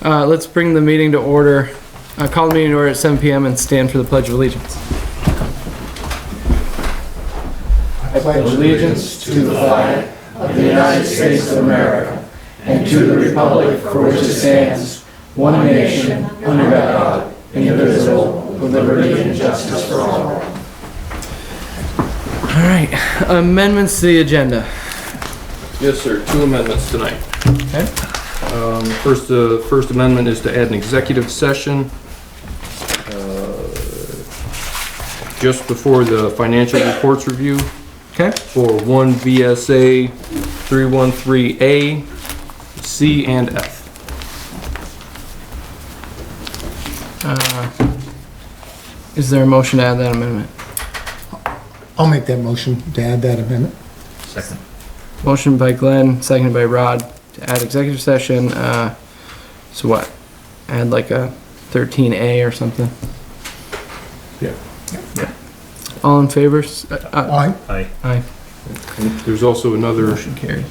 Let's bring the meeting to order. Call the meeting to order at 7 p.m. and stand for the Pledge of Allegiance. I pledge allegiance to the flag of the United States of America and to the republic for which it stands, one nation, under God, indivisible, with liberty and justice for all. All right, amendments to the agenda. Yes, sir. 2 amendments tonight. Okay. First amendment is to add an executive session just before the financial reports review. Okay. For 1 VSA 313A, C, and F. Is there a motion to add that amendment? I'll make that motion to add that amendment. Second. Motion by Glenn, seconded by Rod to add executive session. So what? Add like a 13A or something? Yeah. All in favor? Aye. Aye. There's also another Motion carried.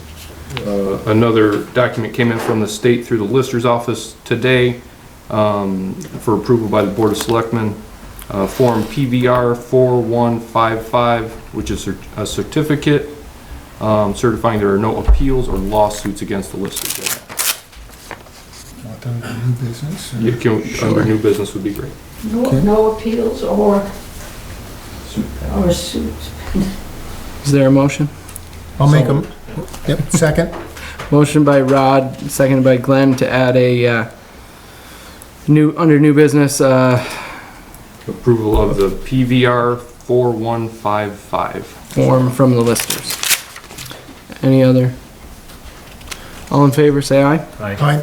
another document came in from the state through the Lister's office today for approval by the Board of Selectmen. Form PVR 4155, which is a certificate certifying there are no appeals or lawsuits against the Listers. Want that under new business? Under new business would be great. No appeals or suits. Is there a motion? I'll make them. Yep, second. Motion by Rod, seconded by Glenn to add a under new business. Approval of the PVR 4155. Form from the listers. Any other? All in favor, say aye. Aye.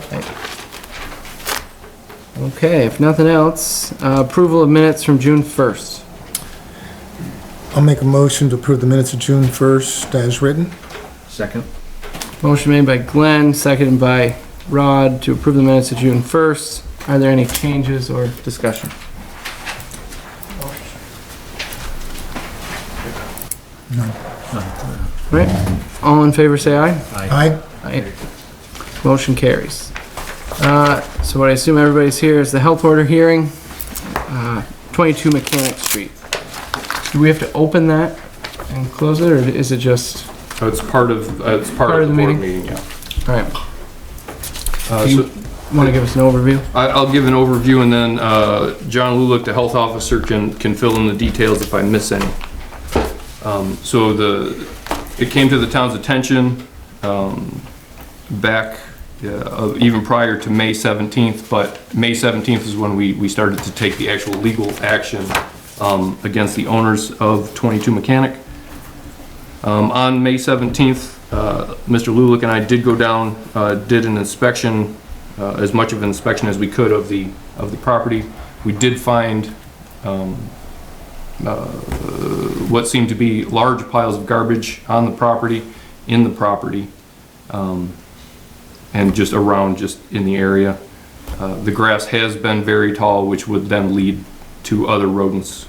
Okay, if nothing else, approval of minutes from June 1st. I'll make a motion to approve the minutes of June 1st as written. Second. Motion made by Glenn, seconded by Rod to approve the minutes of June 1st. Are there any changes or discussion? No. Right? All in favor, say aye. Aye. Aye. Motion carries. So what I assume everybody's here is the health order hearing, 22 Mechanic Street. Do we have to open that and close it, or is it just? It's part of the board meeting, yeah. All right. So You want to give us an overview? I'll give an overview, and then John Lulick, the health officer, can fill in the details if I miss any. So it came to the town's attention back even prior to May 17th, but May 17th is when we started to take the actual legal action against the owners of 22 Mechanic. On May 17th, Mr. Lulick and I did go down, did an inspection, as much of an inspection as we could of the property. We did find what seemed to be large piles of garbage on the property, in the property, and just around, just in the area. The grass has been very tall, which would then lead to other rodents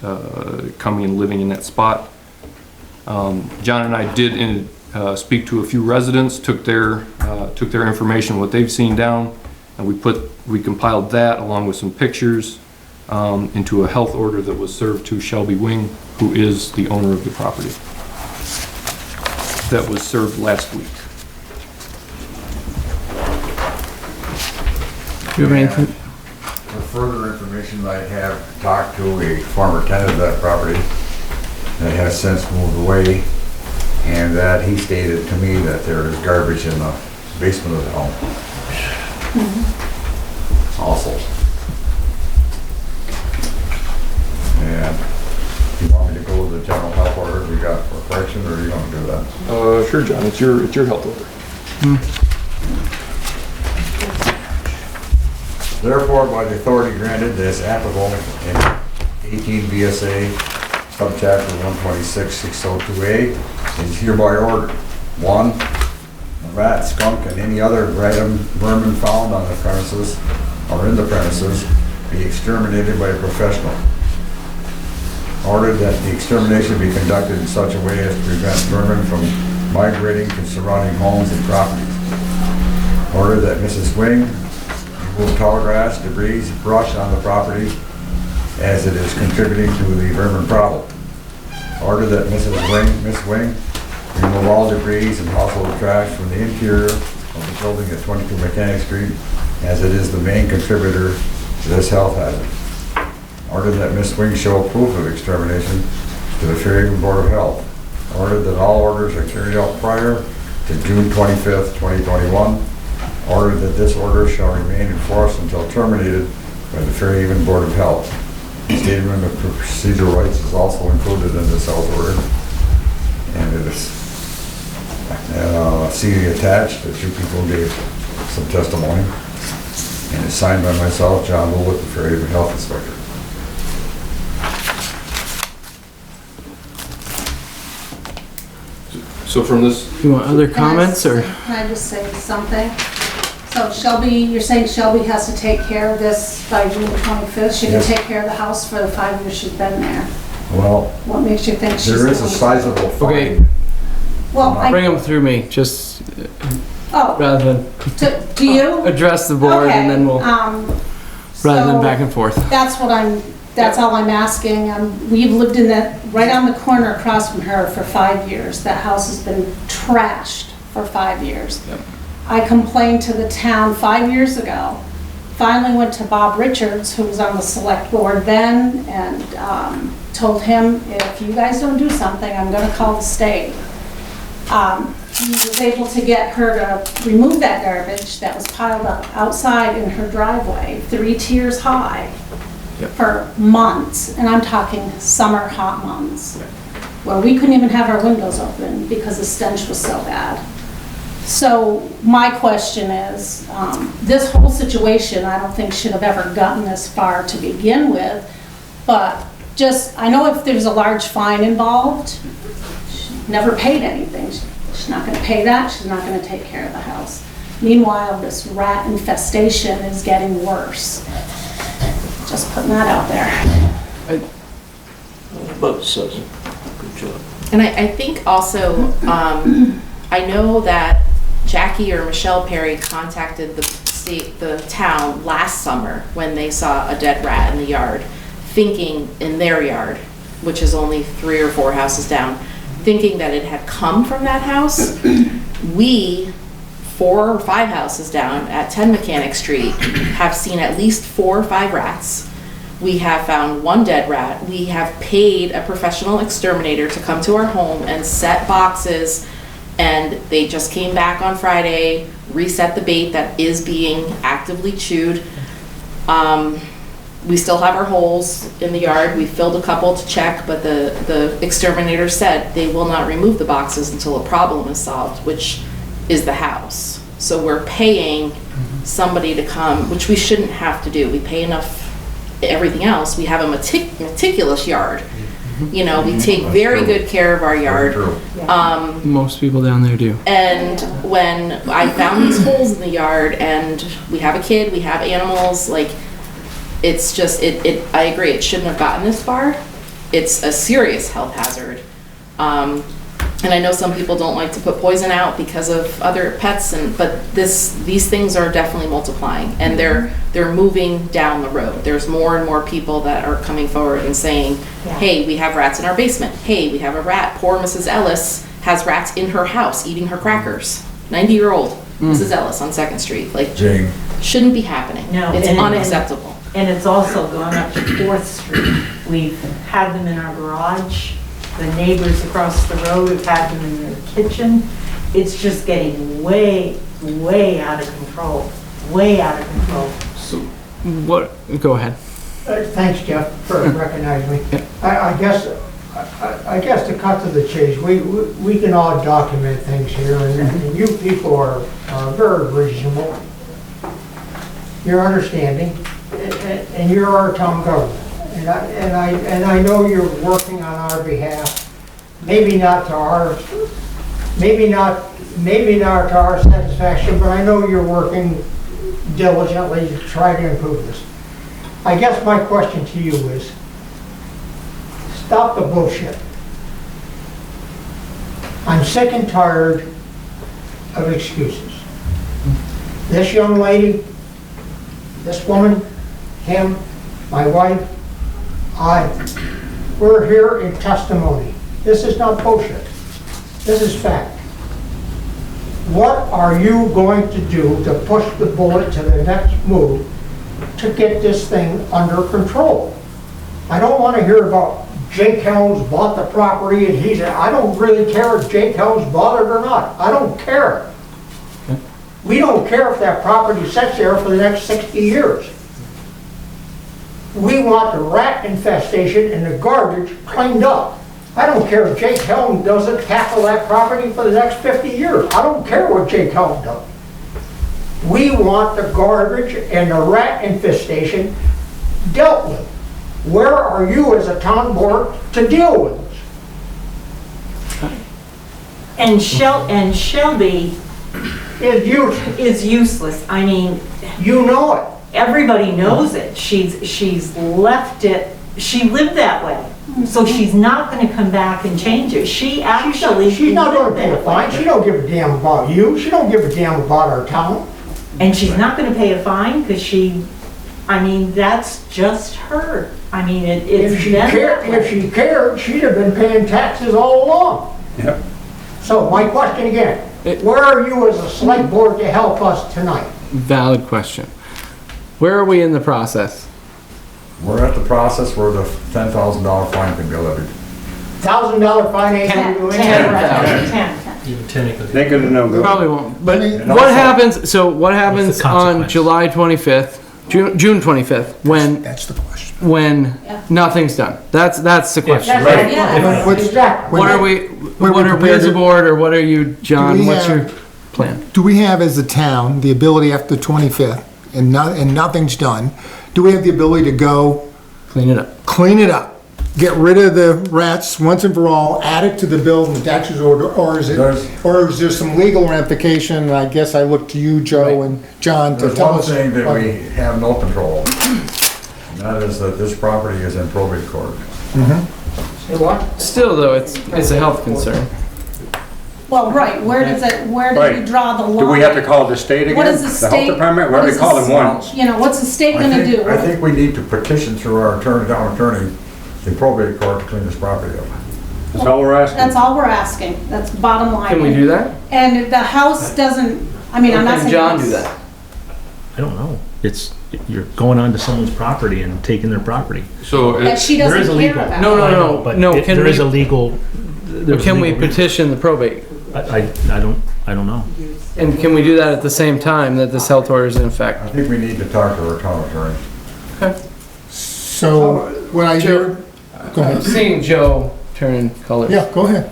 coming and living in that spot. John and I did speak to a few residents, took their information, what they've seen down, and we compiled that along with some pictures into a health order that was served to Shelby Wing, who is the owner of the property. That was served last week. Do you have anything? For further information, I have talked to a former tenant of that property that has since moved away, and that he stated to me that there is garbage in the basement of the home. Also. And you want me to go with the general health order we got for correction, or you want to do that? Sure, John. It's your health order. Therefore, by the authority granted as applicable in 18 VSA subchapter 126-602A, is hereby ordered. 1, a rat, skunk, and any other vermin found on the premises or in the premises be exterminated by a professional. Ordered that the extermination be conducted in such a way as to prevent vermin from migrating to surrounding homes and properties. Ordered that Mrs. Wing remove tall grass, debris, brush on the property as it is contributing to the vermin problem. Order that Miss Wing, remove all debris and household trash from the interior of the building at 22 Mechanic Street as it is the main contributor to this health hazard. Order that Miss Wing show proof of extermination to the Fairhaven Board of Health. Order that all orders are carried out prior to June 25th, 2021. Order that this order shall remain in force until terminated by the Fairhaven Board of Health. Statement of procedural rights is also included in this health order. And it is see attached that two people gave some testimony. And it's signed by myself, John Bullock, the Fairhaven Health Inspector. So from this, You want other comments, or? Can I just say something? So Shelby, you're saying Shelby has to take care of this by June 25th? She can Yes. take care of the house for the 5 years she's been there? Well, What makes you think she's... there is a sizable Okay. fine. Well, Bring them through me, just oh, rather than do you? address the board and then we'll, rather than so back and forth. That's all I'm asking. We've lived in that, right on the corner across from her for 5 years. That house has been trashed for 5 years. Yep. I complained to the town 5 years ago. Finally went to Bob Richards, who was on the select board then, and told him, if you guys don't do something, I'm gonna call the state. He was able to get her to remove that garbage that was piled up outside in her driveway, 3 tiers high, Yep. for months, and I'm talking summer hot months, where we couldn't even have our windows open because the stench was so bad. So my question is, this whole situation, I don't think should have ever gotten this far to begin with, but just, I know if there's a large fine involved, she never paid anything. She's not gonna pay that, she's not gonna take care of the house. Meanwhile, this rat infestation is getting worse. Just putting that out there. Both says it. Good job. And I think also, I know that Jackie or Michelle Perry contacted the town last summer when they saw a dead rat in the yard, thinking in their yard, which is only 3 or 4 houses down, thinking that it had come from that house. We, 4 or 5 houses down at 10 Mechanic Street, have seen at least 4 or 5 rats. We have found 1 dead rat. We have paid a professional exterminator to come to our home and set boxes, and they just came back on Friday, reset the bait that is being actively chewed. We still have our holes in the yard. We filled a couple to check, but the exterminator said they will not remove the boxes until a problem is solved, which is the house. So we're paying somebody to come, which we shouldn't have to do. We pay enough everything else. We have a meticulous yard. You know, we take very good care of our yard. Most people down there do. And when I found these holes in the yard, and we have a kid, we have animals, like, it's just, I agree, it shouldn't have gotten this far. It's a serious health hazard. And I know some people don't like to put poison out because of other pets, but these things are definitely multiplying, and they're moving down the road. There's more and more people that are coming forward and saying, hey, we have rats in our basement. Hey, we have a rat. Poor Mrs. Ellis has rats in her house eating her crackers. 90-year-old Mrs. Ellis on 2nd Street. Like, Jane. shouldn't be happening. No, It's and- unacceptable. And it's also gone up to 4th Street. We've had them in our garage. The neighbors across the road have had them in their kitchen. It's just getting way, way out of control. Way out of control. So, what, go ahead. Thanks, Jeff, for recognizing me. I guess to cut to the chase, we can all document things here, and you people are very reasonable. You're understanding, and you're our town government. And I know you're working on our behalf, maybe not to our satisfaction, but I know you're working diligently to try to improve this. I guess my question to you is, stop the bullshit. I'm sick and tired of excuses. This young lady this woman, him, my wife, we're here in testimony. This is not bullshit. This is fact. What are you going to do to push the bullet to the next move to get this thing under control? I don't want to hear about Jake Helms bought the property and he said, I don't really care if Jake Helms bought it or not. I don't care. We don't care if that property sits there for the next 60 years. We want the rat infestation and the garbage cleaned up. I don't care if Jake Helms doesn't tackle that property for the next 50 years. I don't care what Jake Helms does. We want the garbage and the rat infestation dealt with. Where are you as a town board to deal with this? And Shelby is useless. I mean, You know it. everybody knows it. She's left it, she lived that way. So she's not gonna come back and change it. She actually. She's not gonna lived pay a that fine. way. She don't give a damn about you. She don't give a damn about our town. And she's not gonna pay a fine because I mean, that's just her. I mean, it's If she been cared, that way. if she cared, she'd have been paying taxes all along. Yep. So my question again, where are you as a select board to help us tonight? Valid question. Where are we in the process? We're at the process where the $10,000 fine can be levied. $1,000 fine ain't gonna do anything. 10. They could have known. Probably won't. But And what also- happens, so what happens What's the on consequence? July 25th, June 25th, when, That's the question. when nothing's done? That's the question. That's Yeah. What's- Exactly. What are we, When what we are we prepare as a to- board, or what are you, John, we what's have- your plan? Do we have as a town the ability after the 25th and nothing's done, do we have the ability to go Clean it up. clean it up? Get rid of the rats once and for all, add it to the bill and the taxes order, or is there some legal ramification? I guess I look to you, Joe and John, to There's tell one us. thing that we have no control over, and that is that this property is in probate court. Say what? Still though, it's a health concern. Well, right, where do we Right. draw the line? Do we have to call the state again? What is the The state? health department? We what already is called the- them once. You know, what's the state gonna do? I think we need to petition through our town attorney, the probate court to clean this property up. That's all we're asking. That's all we're asking, that's bottom line. Can we do that? And if the house doesn't, I mean, I'm not Can saying. John house- do that? I don't know. You're going onto someone's property and taking their property. So That it's, she There is doesn't a care legal- about. No, no, I know, no, but no, it- can there is we- a legal. there's Can we legal reason. petition the probate? I don't know. And can we do that at the same time that this health order is in effect? I think we need to talk to our town attorney. So, when I hear, go I'm ahead. seeing Joe turn colors. Yeah, go ahead.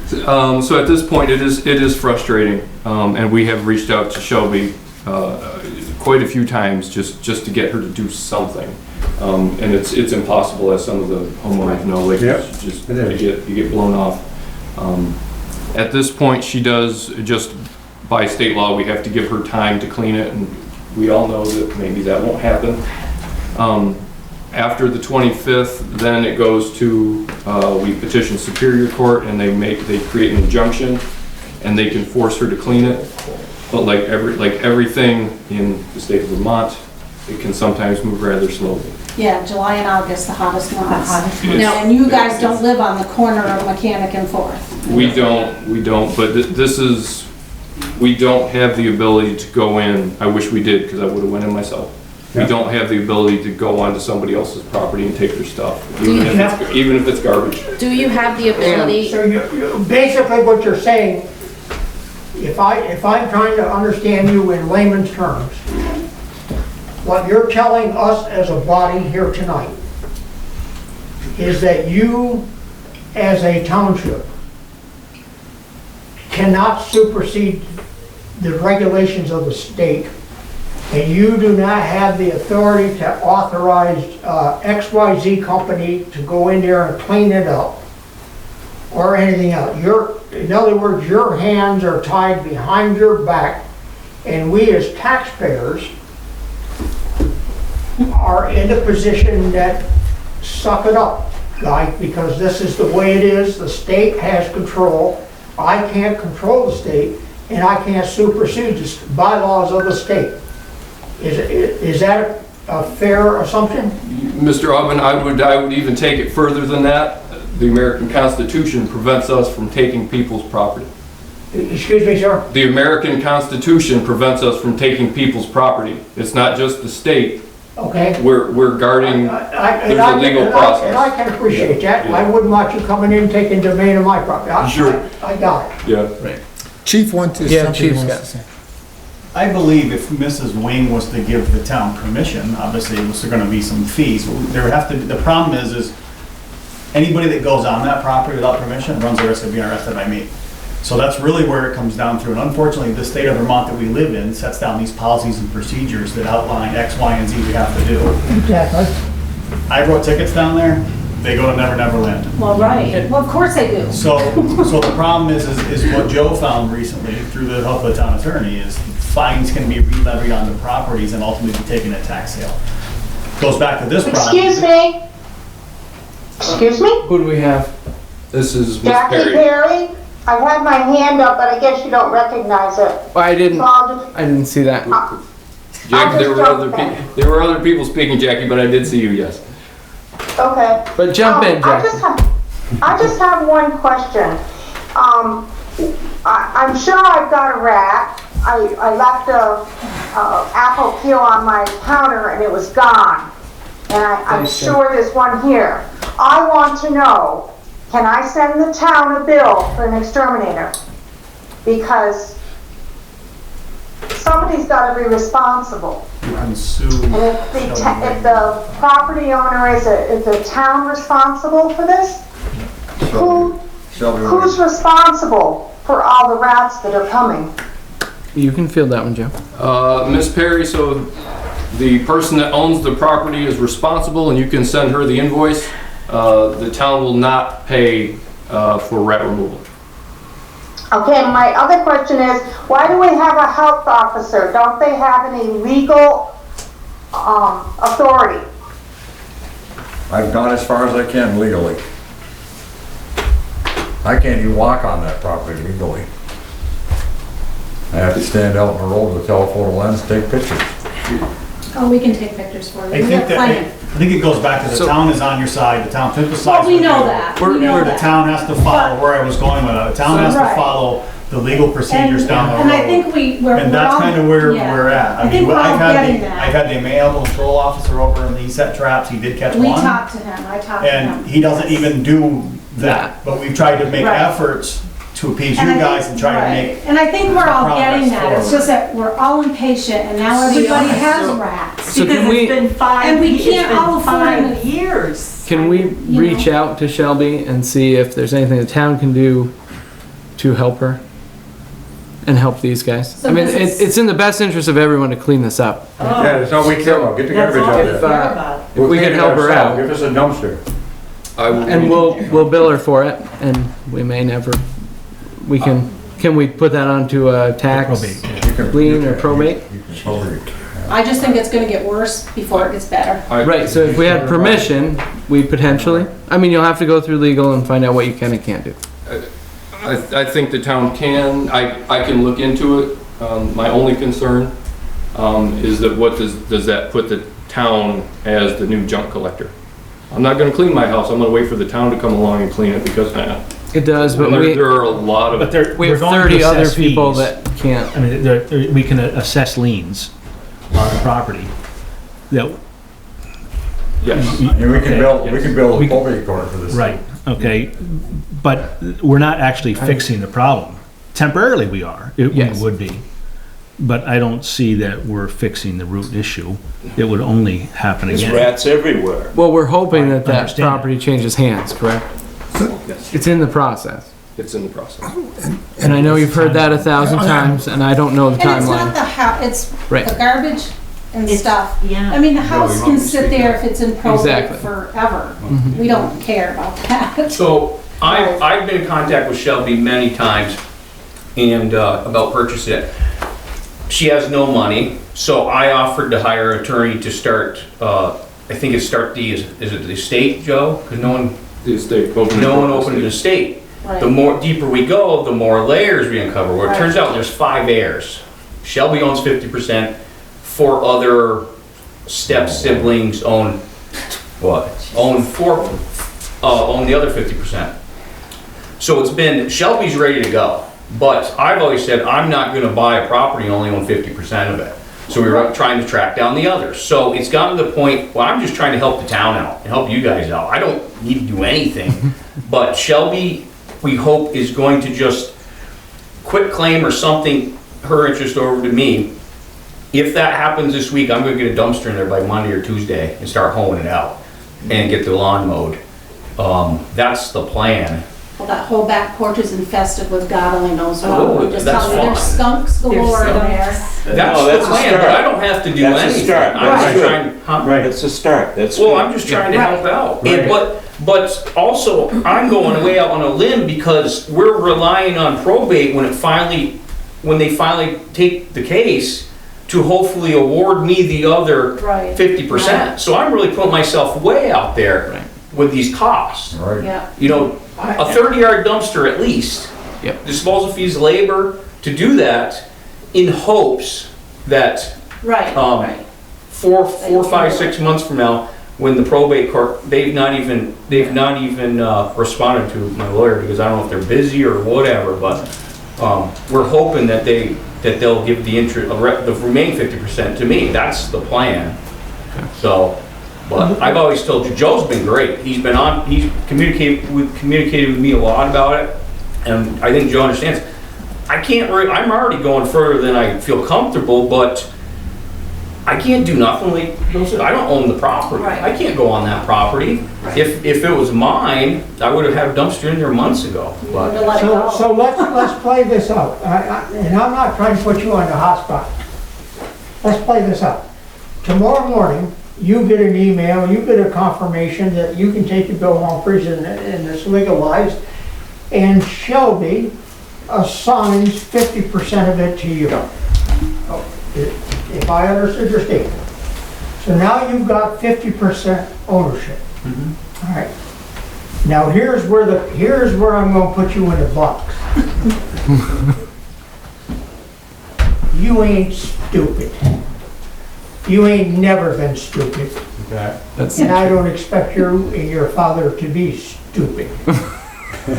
so at this point, it is frustrating, and we have reached out to Shelby quite a few times just to get her to do something. And it's impossible, as some of the homeowners know, like, Yep, just, it is. you get blown off. At this point, she does, just by state law, we have to give her time to clean it, and we all know that maybe that won't happen. After the 25th, then it goes to, we petition Superior Court, and they create an injunction, and they can force her to clean it. But like everything in the state of Vermont, it can sometimes move rather slowly. Yeah, July and August, the hottest months. hottest months. And you guys don't live on the corner of Mechanic and Fourth. We don't, but this is, we don't have the ability to go in. I wish we did, because I would have went in myself. We don't have the ability to go onto somebody else's property and take their stuff, even if it's garbage. Do you have the ability? So basically what you're saying, if I'm trying to understand you in layman's terms, what you're telling us as a body here tonight is that you, as a township, cannot supersede the regulations of the state, and you do not have the authority to authorize XYZ company to go in there and clean it up or anything else. In other words, your hands are tied behind your back, and we as taxpayers are in the position that suck it up, guy, because this is the way it is. The state has control. I can't control the state. and I can't supersede the bylaws of the state. Is that a fair assumption? Mr. Oven, I would even take it further than that. The American Constitution prevents us from taking people's property. Excuse me, sir? The American Constitution prevents us from taking people's property. It's not just the state. Okay. We're guarding, there's a legal And process. I can appreciate that. Yeah. I wouldn't want you coming in and taking domain of my property. Sure. I got it. Yeah. Chief wants to, Yeah, something he Chief's wants got- to say. I believe if Mrs. Wing was to give the town permission, obviously there's gonna be some fees. There would have to, the problem is anybody that goes on that property without permission runs the risk of being arrested by me. So that's really where it comes down to, and unfortunately, the state of Vermont that we live in sets down these policies and procedures that outline X, Y, and Z we have to do. Exactly. I wrote tickets down there, they go to Never Never Land. Well, right, well, of course they do. So the problem is what Joe found recently through the help of the town attorney is fines can be re-levied on the properties and ultimately be taken at tax sale. Goes back to this problem. Excuse me? Excuse me? Who do we have? This is Miss Jackie Perry. Perry? I have my hand up, but I guess you don't recognize it. Oh, I So didn't I'll just, see that. Jackie, there were I'll other just jump people, there were other people speaking, Jackie, but I did see you, yes. okay. But jump in, I Jackie. just have one question. I'm sure I've got a rat. I left a apple peel on my counter and it was gone. And I'm Thanks, Jim. sure there's one here. I want to know, can I send the town a bill for an exterminator? Because somebody's got to be responsible. You can sue. And if the property owner is the town responsible for this? Who's responsible for all the rats that are coming? You can field that one, Joe. Miss Perry, so the person that owns the property is responsible and you can send her the invoice. The town will not pay for rat removal. Okay, my other question is, why do we have a health officer? Don't they have any legal authority? I've gone as far as I can legally. I can't even walk on that property legally. I have to stand out in the road with a telephoto lens, take pictures. Oh, we can take pictures for you. I We think have that, plenty. I think it goes back to the So- town is on your side, the town emphasizes. Well, we know that, we know Where the that. town has to follow, where I was going with it, the town has to Right. follow the legal procedures down the road. And I think we're And that's all- kind of where yeah. we're at. I think we're all I've had getting the- that. I've had the animal control officer over and he set traps, he did catch We one. talked to him, I talked to him. And he doesn't even do that, but we've tried to make Right. efforts to appease And you I guys think- and try to right. make. And I think we're all progress getting that, it's forward. just that we're all impatient and now everybody has rats. So Because can we- it's been And we can't all it's been afford 5 years. Can we reach out to Shelby and see if there's anything the town can do to help her? And help these guys? So I mean, this is- it's in the best interest of everyone to clean this up. Yeah, that's all we care about, get the That's garbage all out we there. care about. If we can help her out, Give us a dumpster. I will and we'll bill her for it, and we may never, we can we put that onto a tax Probate. You can- lien you or can- probate? you can probate. I just think it's gonna get worse before it gets better. Right, so if we had permission, we potentially, I mean, you'll have to go through legal and find out what you can and can't do. I think the town can, I can look into it. My only concern is that what does that put the town as the new junk collector? I'm not gonna clean my house, I'm gonna wait for the town to come along and clean it because It does, but there are a lot But of, there, we we're have going to 30 other assess people fees. that can't. I mean, we can assess liens on the property. That, yes. And we can build We a can- probate court for this. right, okay, but we're not actually fixing the problem. Temporarily we are, we Yes. would be. But I don't see that we're fixing the root issue. It would only happen There's again. rats everywhere. Well, we're hoping that that Understand. property changes hands, correct? Yes, It's in the process. it's in the process. And I know you've heard that 1,000 times, and I don't know the And it's not timeline. the house, it's Right. the garbage and It's- stuff. yeah. I mean, the house can sit there if it's in probate Exactly. forever. We don't care about that. So I've been in contact with Shelby many times and about purchasing it. She has no money, so I offered to hire an attorney to start, I think is it the estate, Joe? Because no one The estate. opened an estate. Right. The more deeper we go, the more layers we uncover. Well, it Right. turns out there's 5 heirs. Shelby owns 50%, 4 other step siblings own what? Own the other 50%. So it's been, Shelby's ready to go. But I've always said, I'm not gonna buy a property and only own 50% of it. So we were trying to track down the others. So it's gotten to the point, well, I'm just trying to help the town out and help you guys out. I don't need to do anything. But Shelby, we hope, is going to just quit claim or something, her interest over to me. If that happens this week, I'm gonna get a dumpster in there by Monday or Tuesday and start hoeing it out and get the lawn mowed. That's the plan. Well, that whole back porch is infested with God only knows what. Oh, I'm just that's telling you, there's fine. skunks galore in there. That's the that's a plan, start. but I don't have to do That's a anything. start. I'm Right. just trying, huh? Right, it's a start, that's. Well, good. I'm just trying to Right. help out. Right. And but also, I'm going way out on a limb because we're relying on probate when they finally take the case to hopefully award me the other Right. 50%. So I'm really putting myself way out there with these costs. Right. Yeah, You know, a 30-yard dumpster at least. Yep. Disposal fees, labor, to do that in hopes that right, right. 4, 5, 6 months from now, when the probate court, they've not even responded to my lawyer because I don't know if they're busy or whatever, but we're hoping that they'll give the interest, the remaining 50% to me. That's the plan. So, but I've always told you, Joe's been great. He's communicated with me a lot about it, and I think Joe understands. I'm already going further than I feel comfortable, but I can't do nothing like Bill said. I don't own the property. Right. I can't go on that property. Right. If it was mine, I would have had a dumpster in there months ago. To But let it go. So let's play this out. And I'm not trying to put you on the hot spot. Let's play this out. Tomorrow morning, you get an email, you get a confirmation that you can take your bill home prison and it's legalized, and Shelby assigns 50% of it to you. If I understood your statement. So now you've got 50% ownership. All right. Now here's where I'm gonna put you in a box. You ain't stupid. You ain't never been stupid. Okay. And I don't expect you and your father to be stupid.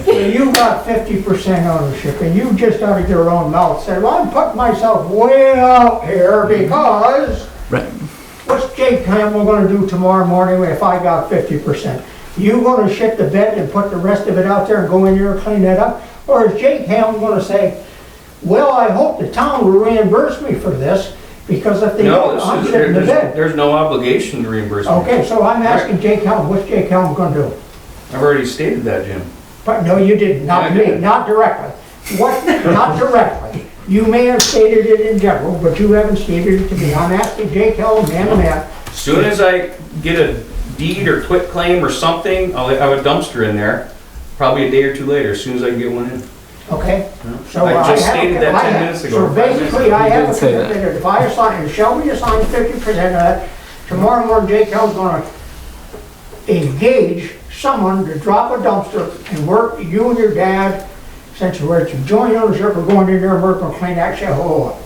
So you got 50% ownership, and you just out of your own mouth said, well, I'm putting myself way out here because Right. what's Jake Campbell gonna do tomorrow morning if I got 50%? You gonna shit the bed and put the rest of it out there and go in there and clean that up? Or is Jake Campbell gonna say, well, I hope the town will reimburse me for this, because if they no, don't, I'm shitting the bed. there's no obligation to reimburse me. Okay, so I'm asking Jake Campbell, what's Jake Campbell gonna do? I've already stated that, Jim. But no, you didn't, not Yeah, I to me, did. not directly. What, not directly. You may have stated it in general, but you haven't stated it to me. I'm asking Jake Campbell, man to man. As soon as I get a deed or quit claim or something, I'll have a dumpster in there. Probably a day or two later, as soon as I get one in. Okay? So I just have- stated that 10 I have- minutes ago, So or 5 minutes basically, I You have did a say that. commitment, if I assign, if Shelby assigns 50% of that, tomorrow morning Jake Campbell's gonna engage someone to drop a dumpster and work, you and your dad, since we're at joint ownership, we're going in there and we're gonna clean that shit whole up.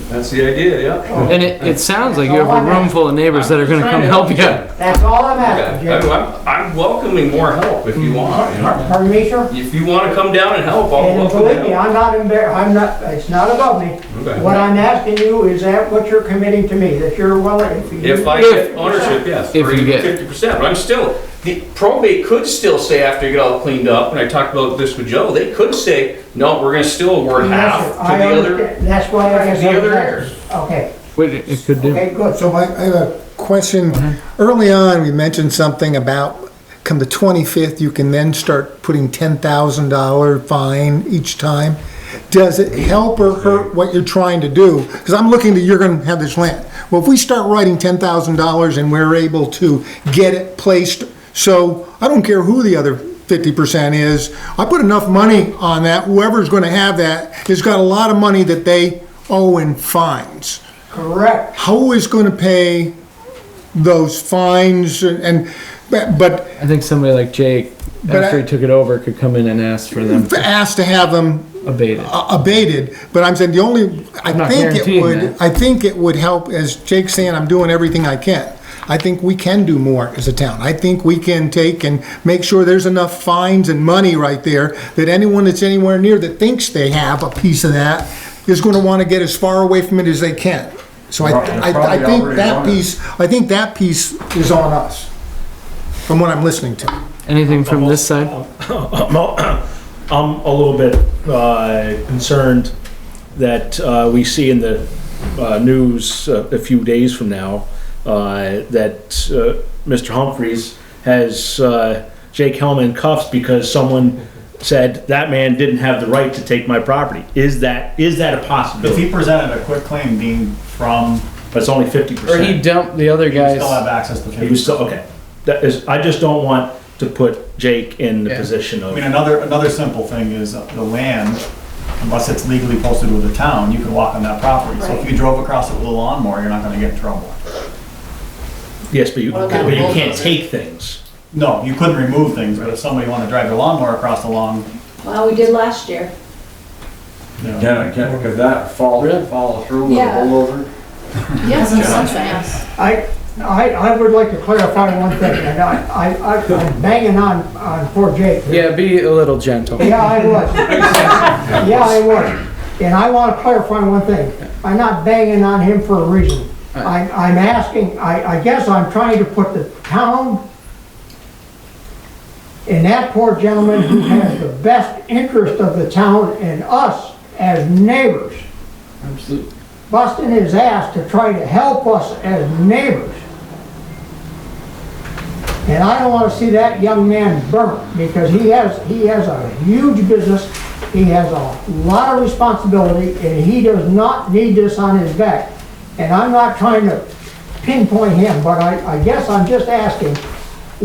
That's the idea, yeah. And it sounds like you have a room full of neighbors that are gonna come help you. That's all I'm asking, Yeah, Jim. I'm welcoming more help if you want. You know. Pardon me, sir? If you want to come down and help, I'll And welcome believe me, help. I'm not embarrassed, it's not above me. Okay. What I'm asking you is that what you're committing to me, that you're willing, If I get ownership, yes, If or you even get- 50%, but I'm still, the probate could still say after you get all cleaned up, and I talked about this with Joe, they could say, no, we're gonna still award half Yes, sir. to I the other, understand. That's why I guess. the I'm other asking. heirs. Okay, Wait, it could do. okay, good. So I have a question. Early on, we mentioned something about come the 25th, you can then start putting $10,000 fine each time. Does it help or hurt what you're trying to do? Because I'm looking that you're gonna have this land. Well, if we start writing $10,000 and we're able to get it placed, so I don't care who the other 50% is, I put enough money on that, whoever's gonna have that has got a lot of money that they owe in fines. Correct. Who is gonna pay those fines but I think somebody like Jake But after he took it over, could come in and ask for them asked to have them abated. but I'm saying I not think guaranteeing that. I think it would help, as Jake's saying, I'm doing everything I can. I think we can do more as a town. I think we can take and make sure there's enough fines and money right there that anyone that's anywhere near that thinks they have a piece of that is gonna wanna get as far away from it as they can. So I think that piece is on us, from what I'm listening to. Anything from this side? I'm a little bit concerned that we see in the news a few days from now that Mr. Humphreys has Jake Helm in cuffs because someone said that man didn't have the right to take my property. Is that a If possibility? he presented a quick claim being from, But it's only 50%. Or he dumped the other he would guys. still have access to 50%. He was still, okay. That is, I just don't want to put Jake in the position I of. mean, another simple thing is the land, unless it's legally posted with the town, you can walk on that property. So if you drove across it with a lawnmower, you're not gonna get in trouble. Yes, but you What about can't bulldozers? take things. No, you couldn't remove things, but if somebody wanted to drive their lawnmower across the lawn, Well, we did last year. you know. Yeah, because that follow through with a Yeah. bulldozer. Yes, in some sense. I would like to clarify one thing, and I'm banging on poor Jake. Yeah, be a little gentle. Yeah, I would. Yeah, I would. And I want to clarify one thing. I'm not banging on him for a reason. I'm asking, I guess I'm trying to put the town and that poor gentleman who has the best interest of the town and us as neighbors. Absolutely. Busting his ass to try to help us as neighbors. And I don't want to see that young man burnt, because he has a huge business, he has a lot of responsibility, and he does not need this on his back. And I'm not trying to pinpoint him, but I guess I'm just asking,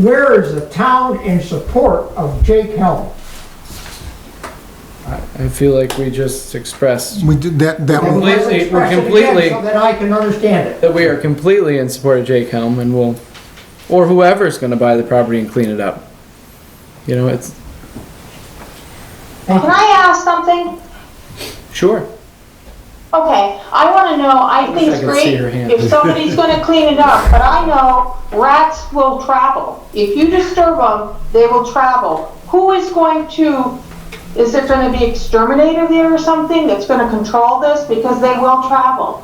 where is the town in support of Jake Helm? I feel like we just expressed We did that, We're completely- So that I can understand it. that we are completely in support of Jake Helm, and we'll, or whoever's gonna buy the property and clean it up. You know, it's, Can I ask something? sure. Okay, I want to know, I think I it's could see great her hand. if somebody's going to clean it up, but I know rats will travel. If you disturb them, they will travel. Who is going to, is there going to be exterminator there or something that's going to control this? Because they will travel.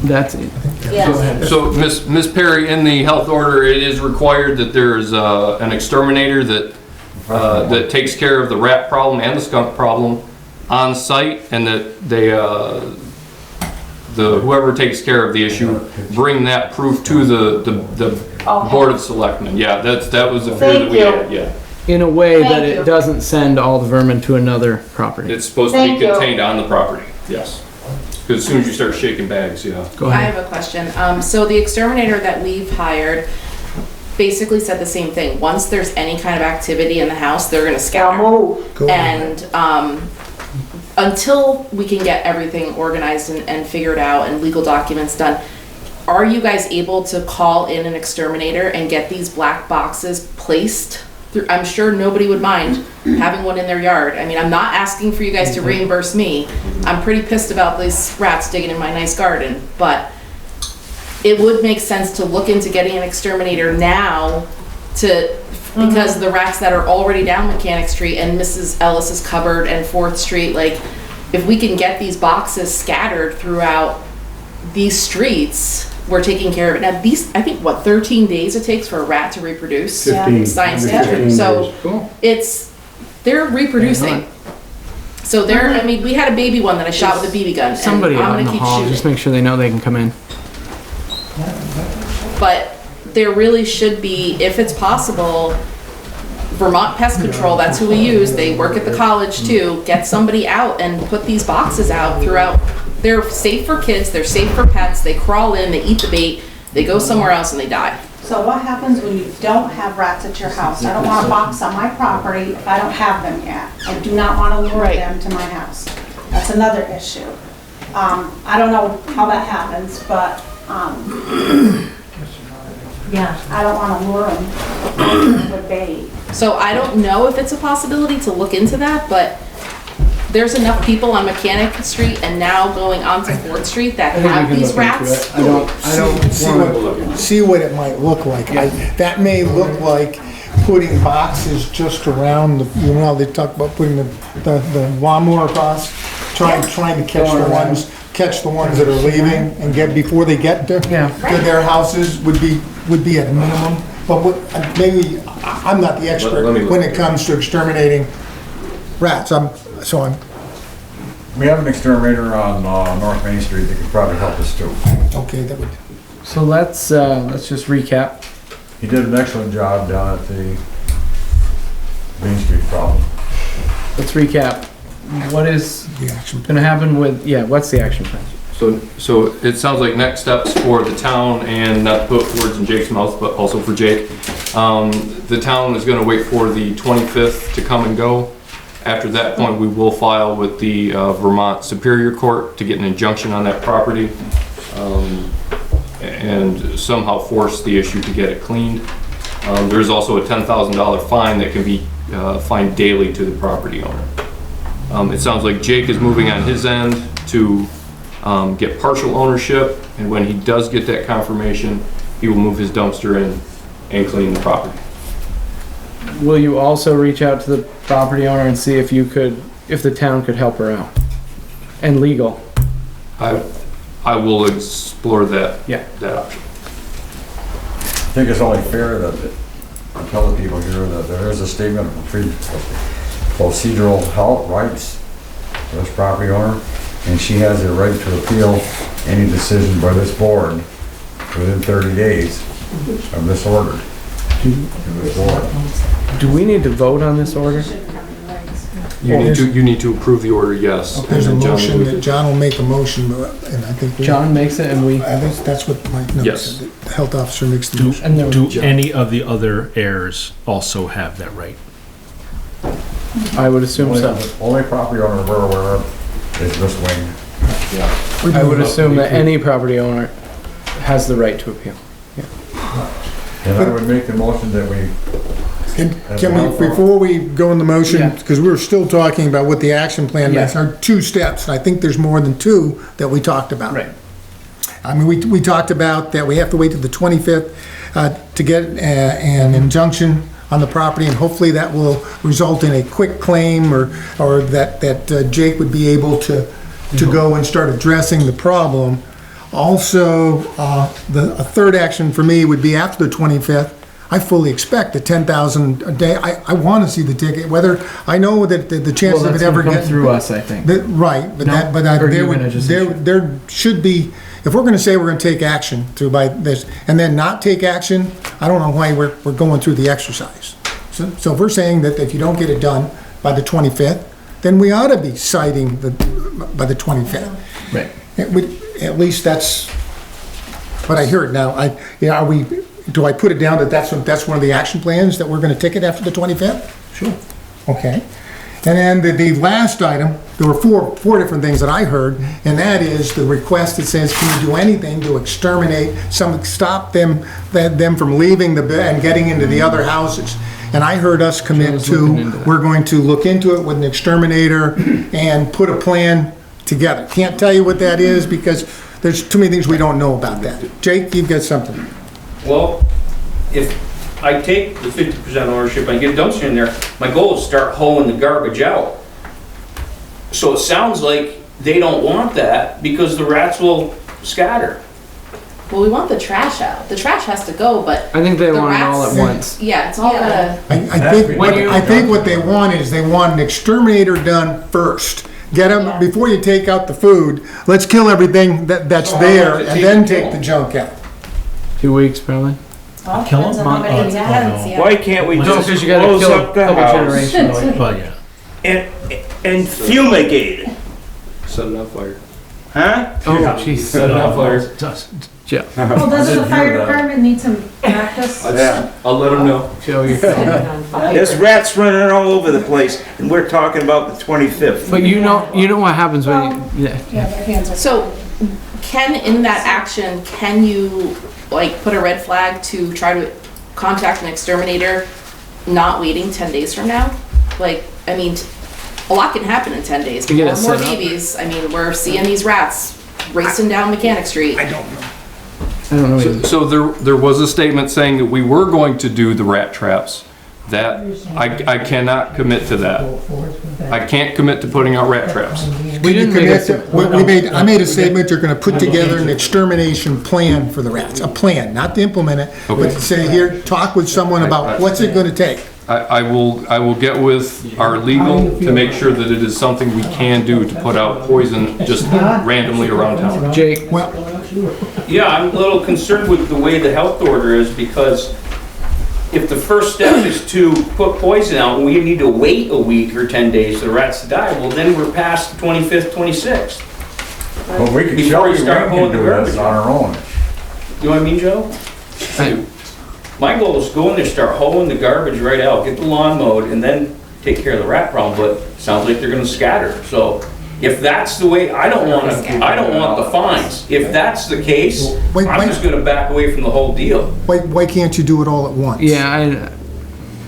That's it. Yes. So, Miss Perry, in the health order, it is required that there's an exterminator that takes care of the rat problem and the skunk problem on site, and that they, whoever takes care of the issue, bring that proof to the Board of Selectmen. Yeah, that was the fear that we had, yeah. In a way that Thank it you. doesn't send all the vermin to another property. It's supposed to be Thank you. contained on the property, yes. Because as soon as you start shaking bags, yeah. Go I ahead. have a question. So the exterminator that we've hired basically said the same thing. Once there's any kind of activity in the house, they're gonna They'll scatter. move. And until we can get everything organized and figured out and legal documents done, are you guys able to call in an exterminator and get these black boxes placed through? I'm sure nobody would mind having one in their yard. I mean, I'm not asking for you guys to reimburse me. I'm pretty pissed about these rats digging in my nice garden, but it would make sense to look into getting an exterminator now because the rats that are already down Mechanic Street and Mrs. Ellis's cupboard and 4th Street, like, if we can get these boxes scattered throughout these streets, we're taking care of it. Now, I think, 13 days it takes for a rat to reproduce? 15, Science under teacher. 15 So, days. they're reproducing. So I mean, we had a baby one that I shot with a BB gun. Somebody and I'm out in gonna the keep hall, shooting. just make sure they know they can come in. But there really should be, if it's possible, Vermont Pest Control, that's who we use, they work at the college too, get somebody out and put these boxes out throughout. They're safe for kids, they're safe for pets, they crawl in, they eat the bait, they go somewhere else and they die. So what happens when you don't have rats at your house? I don't want a box on my property if I don't have them yet. I do not want to lure Right. them to my house. That's another issue. I don't know how that happens, but, Yeah. I don't wanna lure them with bait. So I don't know if it's a possibility to look into that, but there's enough people on Mechanic Street and now going onto 4th Street that I think we have can these look into rats. it. I don't See what it might look like. That may look like putting boxes just around the, you know, they talk about putting the lawnmower across, trying to catch the ones that are leaving and get, before they get to their houses would be at a minimum. But maybe, I'm not the expert when it comes to exterminating rats. We have an exterminator on North Main Street that could probably help us too. Okay, that would. So let's just recap. He did an excellent job down at the Main Street problem. Let's recap. What is The action. gonna happen with, what's the action plan? So it sounds like next steps for the town, and not to put words in Jake's mouth, but also for Jake. The town is gonna wait for the 25th to come and go. After that point, we will file with the Vermont Superior Court to get an injunction on that property, and somehow force the issue to get it cleaned. There is also a $10,000 fine that can be fined daily to the property owner. It sounds like Jake is moving on his end to get partial ownership, and when he does get that confirmation, he will move his dumpster in and clean the property. Will you also reach out to the property owner and see if the town could help her out? And legal. I will explore that option. I think it's only fair that I tell the people here that there is a statement of procedural help rights for this property owner, and she has a right to appeal any decision by this board within 30 days of this order. Do we need to vote on this order? You need to approve the order, yes. There's a And then John will motion move that it. John will make a motion, and I think. John makes it and we, I think that's what my note Yes. said. The health officer makes the motion. and then Do any of the other heirs also have that right? I would assume so. Only property owner we're aware of is this wing. I would assume that any property owner has the right to appeal. And I would make the motion that we, Can we, before we go in the motion, Yeah. because we're still talking about what the action plan is, Yeah. are 2 steps, and I think there's more than 2 that we talked about. Right. I mean, we talked about that we have to wait till the 25th to get an injunction on the property, and hopefully that will result in a quick claim, or that Jake would be able to go and start addressing the problem. Also, a third action for me would be after the 25th. I fully expect the 10,000 a day. I want to see the ticket, whether, I know that the chances Well, of that's it ever gonna come getting. through us, I think. Right, but No? that, but Or there you would, gonna just there should be, if we're gonna say we're gonna take action through by this, and then not take action, I don't know why we're going through the exercise. So if we're saying that if you don't get it done by the 25th, then we ought to be citing by the 25th. Right. At least that's what I heard. Now, do I put it down that that's one of the action plans, that we're gonna take it after the 25th? Sure. Okay. And then the last item, there were four different things that I heard, and that is the request that says, can you do anything to exterminate stop them from leaving and getting into the other houses? And I heard us commit to, we're going to look into it with an exterminator and put a plan together. Can't tell you what that is because there's too many things we don't know about that. Jake, you've got something. Well, if I take the 50% ownership and get a dumpster in there, my goal is to start hauling the garbage out. So it sounds like they don't want that because the rats will scatter. Well, we want the trash out. The trash has to go, but I think they the want it all rats- at once. yeah, it's all gonna, I think what they want is they want an exterminator done first. Get them, before you take out the food, let's kill everything that's So how there long does it and take then to kill take the them? junk out. 2 weeks probably. Well, Kill depends them? on how many it you have. depends, yeah. Why can't we Well, just Because you gotta close kill a up the couple house generations. Well, yeah. and fumigate it? Set it on fire. Huh? Oh, jeez. Set it on fire. Joe, Well, doesn't the fire department need some practice? Yeah. I'll let them know. Joe, you're. There's rats running all over the place, and we're talking about the 25th. But you know what happens when you, yeah. Yeah, their hands are. So, in that action, can you, like, put a red flag to try to contact an exterminator, not waiting 10 days from now? Like, I mean, a lot can happen in 10 days. You get it More set up. babies, I mean, we're seeing these rats racing down Mechanic Street. I don't know either. So there was a statement saying that we were going to do the rat traps. That, I cannot commit to that. I can't commit to putting out rat traps. We didn't make it. I made a statement, you're gonna put together an extermination plan for the rats, a plan, not to implement it, but Okay. to say, here, talk with someone about what's it gonna take. I will get with our legal to make sure that it is something we can do to put out poison just randomly around town. Jake, Well, Yeah, I'm a little concerned with the way the health order is, because if the first step is to put poison out and we need to wait a week or 10 days for the rats to die, well, then we're past the 25th, 26th. But we can, Before you Shelby, start we pulling can the do this garbage. on our own. You know what I mean, Joe? I- My goal is go in there, start hauling the garbage right out, get the lawn mowed, and then take care of the rat problem, but it sounds like they're gonna scatter. So if that's the way, I don't want the fines. If that's the case, Wait, I'm wait. just gonna back away from the whole deal. why can't you do it all at once? yeah,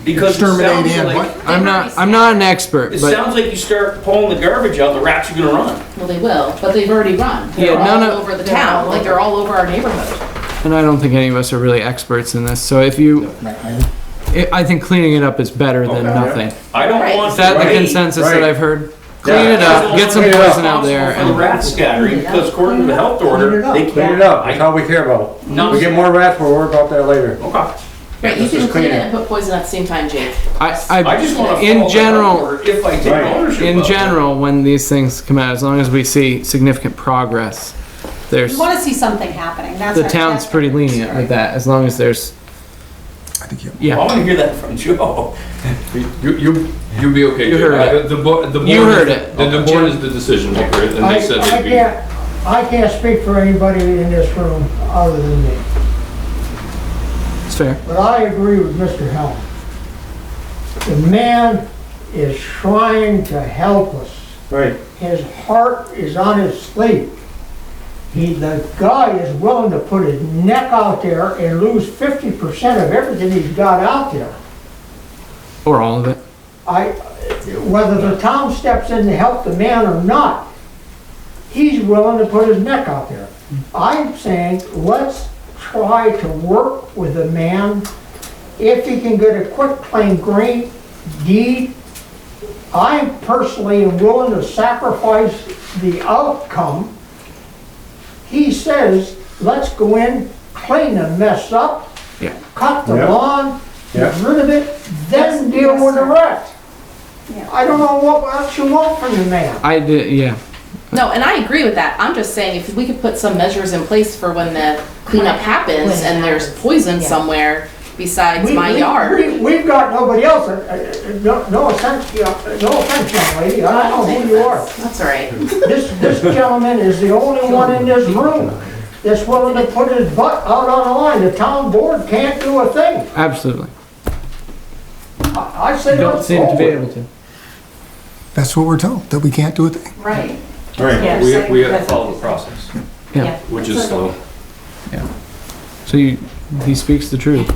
Because it Exterminate sounds and like, what? I'm not an expert, it but sounds like you start pulling the garbage out, the rats are gonna run. Well, they will, but they've already run. Yeah, They're none all of- over the town, like they're all over our neighborhood. and I don't think any of us are really experts in this. So if you, I think cleaning it up is better than nothing. I don't Right. want Is to that the wait. consensus Right. that I've heard? Clean it up, get some poison out there, For the and rat scattering, because according to the health order, they can't. Clean it up, that's all we care about. No. We get more rats, we'll worry about that later. Okay. Right, you Let's can just clean clean it it. and put poison at the same time, Jake. I just want to follow in the health general, order if I take Right. ownership in of it. general, when these things come out, as long as we see significant progress, We there's, want to see something happening, that's the our- town's that's pretty our lenient with that, as long as there's, I think you. I yeah. want to hear that from Joe. You'll be okay. You heard it. The board You heard it. The board is the decision maker, and they said they'd be. I can't speak for anybody in this room other than me, It's fair. but I agree with Mr. Helm. The man is trying to help us. Right. His heart is on his sleeve. The guy is willing to put his neck out there and lose 50% of everything he's got out there. Or all of it. Whether the town steps in to help the man or not, he's willing to put his neck out there. I'm saying, let's try to work with the man. If he can get a quick claim grant deed, I personally am willing to sacrifice the outcome. He says, let's go in, clean the mess up, Yeah. cut the Yeah. lawn, get Yeah. rid of it, then deal with the rest. Yeah. I don't know what else you want from the man. I did, yeah. No, and I agree with that. I'm just saying if we could put some measures in place for when the cleanup happens and there's poison somewhere besides my yard. We've got nobody else, no offense, no offense, young lady, I don't know who you are. That's all right. This gentleman is the only one in this room that's willing to put his butt out on the line. The town board can't do a thing. Absolutely. I say Don't let's seem to go be with it. able to. That's what we're told, that we can't do a thing. Right. Right, Yeah, we same have to method. follow the process, Yeah. which is slow. So he speaks the truth.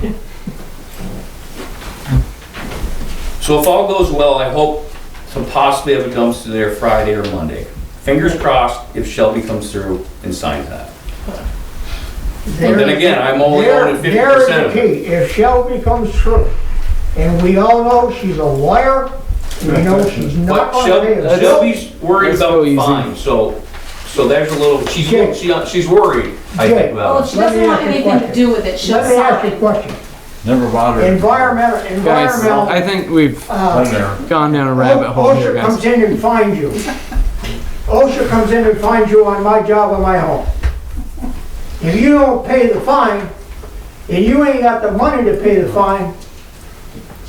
So if all goes well, I hope to possibly have a dumpster there Friday or Monday. Fingers crossed if Shelby comes through and signs that. But then again, I'm only owning 50% There's the of it. key, if Shelby comes true, and we all know she's a liar, we know she's not But gonna pay the bill. Shelby's worried Let's go about easy. fines, so there's a little, Jay. she's worried, I Jay. think, Well, about if it. she Let doesn't me want ask you a anything to question. do with it, she'll Let me ask you a sign. question. Never bothered. Guys, Environmental, I think we've Been there. gone down a rabbit hole here, OSHA guys. comes in and finds you. OSHA comes in and finds you on my job on my home. If you don't pay the fine, and you ain't got the money to pay the fine,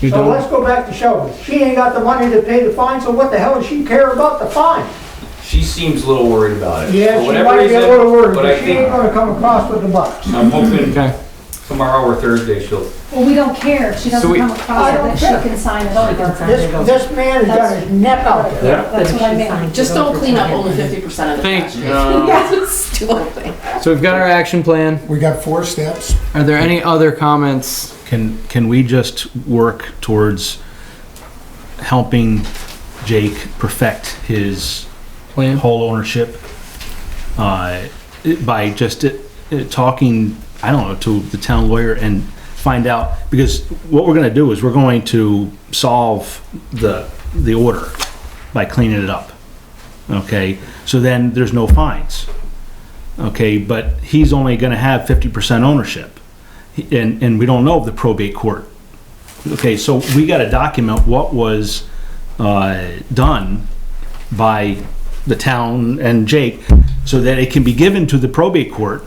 You so let's don't, go back to Shelby. She ain't got the money to pay the fine, so what the hell does she care about the fine? she seems a little worried about it. Yeah, For she whatever might be a reason, little worried, but I but she ain't think, gonna come across with the bucks. I'm hoping Okay. tomorrow or Thursday she'll, Well, we don't care. If she So doesn't we- come across it, that she can sign it over. This man has got his neck out there. That's what I meant. Just don't clean up only 50% of the Thanks. trash. No. Yes, do the whole thing. So we've got our action plan. We got 4 steps. Are there any other comments? Can we just work towards helping Jake perfect his Plan? whole ownership? By just talking, I don't know, to the town lawyer and find out, because what we're gonna do is we're going to solve the order by cleaning it up. Okay, so then there's no fines. Okay, but he's only gonna have 50% ownership. And we don't know of the probate court. Okay, so we gotta document what was done by the town and Jake, so that it can be given to the probate court,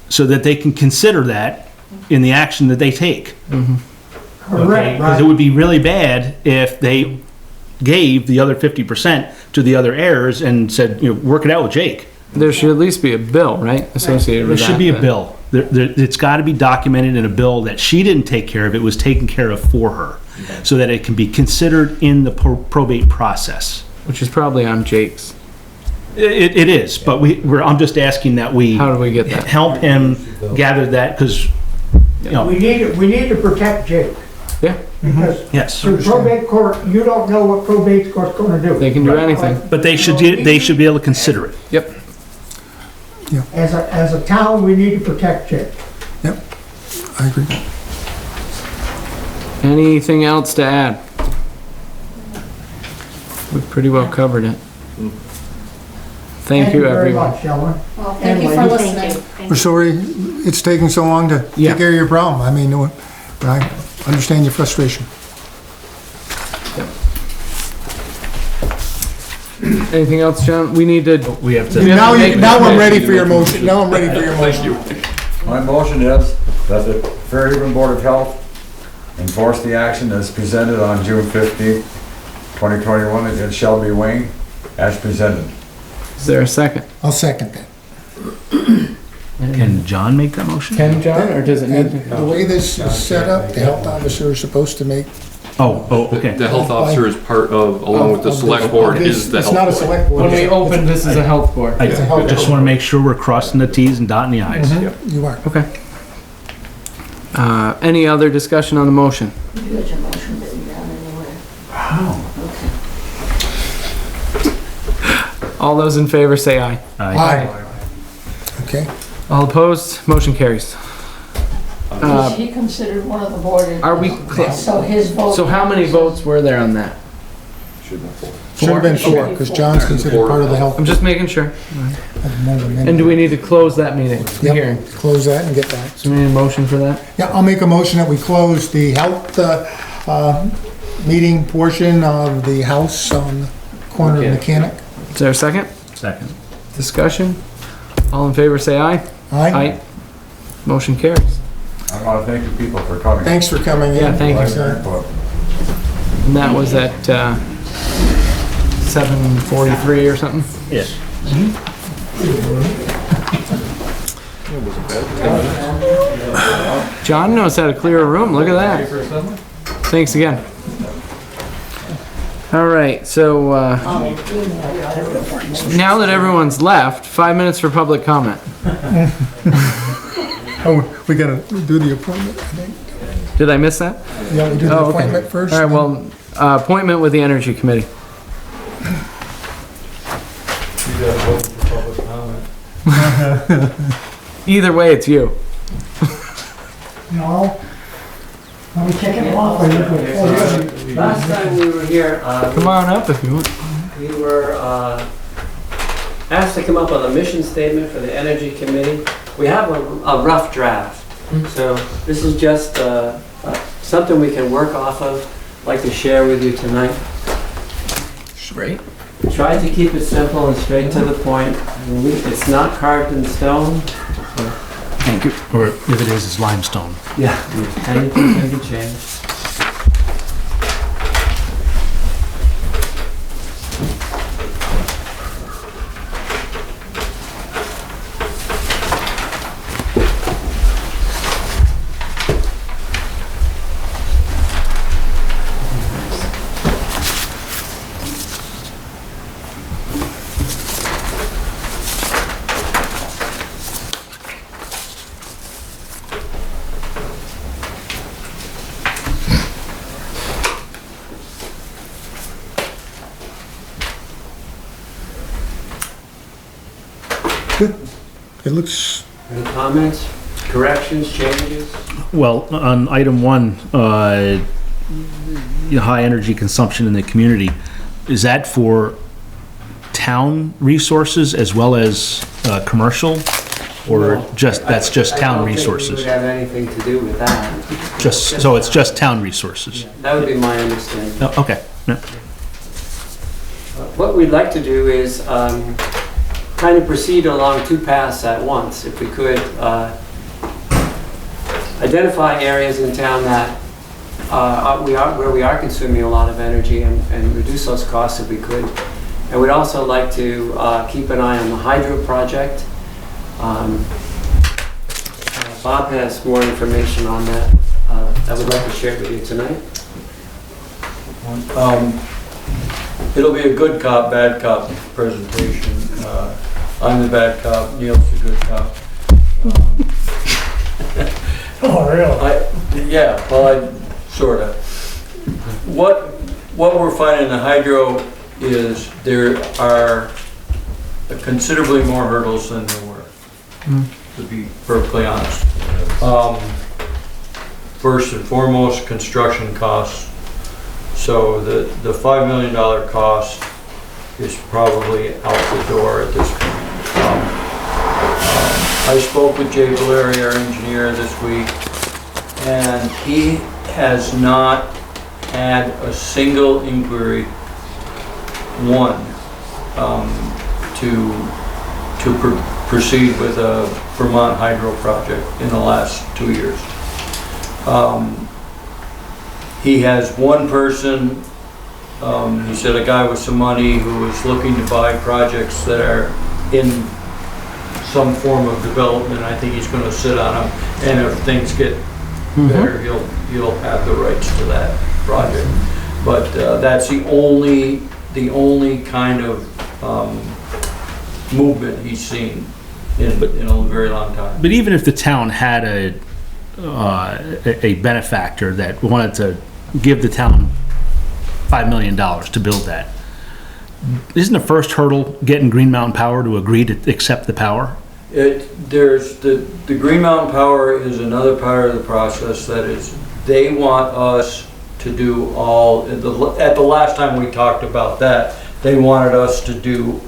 so that they can consider that in the action that they take. Okay, Correct, because it would be really bad if they gave the other 50% to the other heirs and said, you know, work it out with Jake. There should at least be a bill, right, associated There with that. should be a bill. It's got to be documented in a bill that she didn't take care of, it was taken care of for her, so that it can be considered in the probate process. Which is probably on Jake's. It is, but I'm just asking that we. How do we get that? Help him gather that, because, you know, We need to protect Jake, Yeah, because yes. through probate court, you don't know what probate court's gonna do. they can do anything. But they should be able to consider it. Yep. As a town, we need to protect Jake. I agree. Anything else to add? We've pretty well covered it. Thank you, very everyone. much, gentlemen. Well, thank you for Anyway, listening. We're sorry it's taking so long to Yeah. take care of your problem. I mean, but I understand your frustration. Anything else, John? We need to. We have to. Now I'm ready for your motion. Now I'm ready for your motion. My motion is that the Fairhaven Board of Health enforce the action as presented on June 15th, 2021 against Shelby Wing as presented. Is there a second? I'll second that. Can John make that motion? Can John, or does it And need to? the way this is set up, the health officer is supposed to make. Okay. The health officer is part of, along with the select board, is the It's health not a board. select board. When we open, this is a health board. I just want to make sure we're crossing the Ts and dotting the Is. You are. Okay. Any other discussion on the motion? You got your motion written down anywhere. All those in favor say aye. Aye. Okay. All opposed? Motion carries. Is he considered one of the board? Are we, So his vote. so how many votes were there on that? Should have four. Should have been 4, because John's considered part of the health. I'm just making sure. And And do we need to close that meeting? The hearing? Close that and get back. So we need a motion for that? Yeah, I'll make a motion that we close the health, meeting portion of the house on the corner of Mechanic. Is there a second? Second. Discussion? All in favor say aye. Aye. Motion carries. I want to thank you people for coming. Thanks for coming in. Yeah, thank you. Like your input. And that was at 7:43 or something? Yes. John knows how to clear a room, look at that. Thanks again. All right, so now that everyone's left, 5 minutes for public comment. Oh, we gotta do the appointment, I think. Did I miss that? Yeah, we do the Oh, okay. appointment first. All right, well, appointment with the Energy Committee. Either way, it's you. No. Let me check it off. Last time we were here, Come on up if you want. we were asked to come up with a mission statement for the Energy Committee. We have a rough draft, so this is just something we can work off of. I'd like to share with you tonight. Great. Try to keep it simple and straight to the point. It's not carved in stone. Thank you. Or if it is, it's limestone. Yeah, anything can be changed. It looks, Any comments, corrections, changes? Well, on item 1, high energy consumption in the community, is that for town resources as well as commercial? Or that's just town resources? I don't think it would have anything to do with that. So it's just town resources? That would be my understanding. Oh, okay. Yeah. What we'd like to do is kind of proceed along 2 paths at once. If we could identify areas in town that where we are consuming a lot of energy and reduce those costs if we could. And we'd also like to keep an eye on the hydro project. Bob has more information on that I would like to share with you tonight. It'll be a good cop, bad cop presentation. I'm the bad cop, Neil's the good cop. Oh, really? Yeah, well, sorta. What we're finding in the hydro is there are considerably more hurdles than there were, to be perfectly honest. First and foremost, construction costs. So the $5 million cost is probably out the door at this point. I spoke with Jay Valeri, our engineer, this week, and he has not had a single inquiry, to proceed with a Vermont hydro project in the last 2 years. He has one person, he said a guy with some money who is looking to buy projects that are in some form of development. I think he's going to sit on them, and if things get better, he'll have the rights to that project. But that's the only kind of movement he's seen in a very long time. But even if the town had a benefactor that wanted to give the town $5 million to build that, isn't the first hurdle getting Green Mountain Power to agree to accept the power? There's the Green Mountain Power is another part of the process. That is, they want us to do all, at the last time we talked about that, they wanted us to do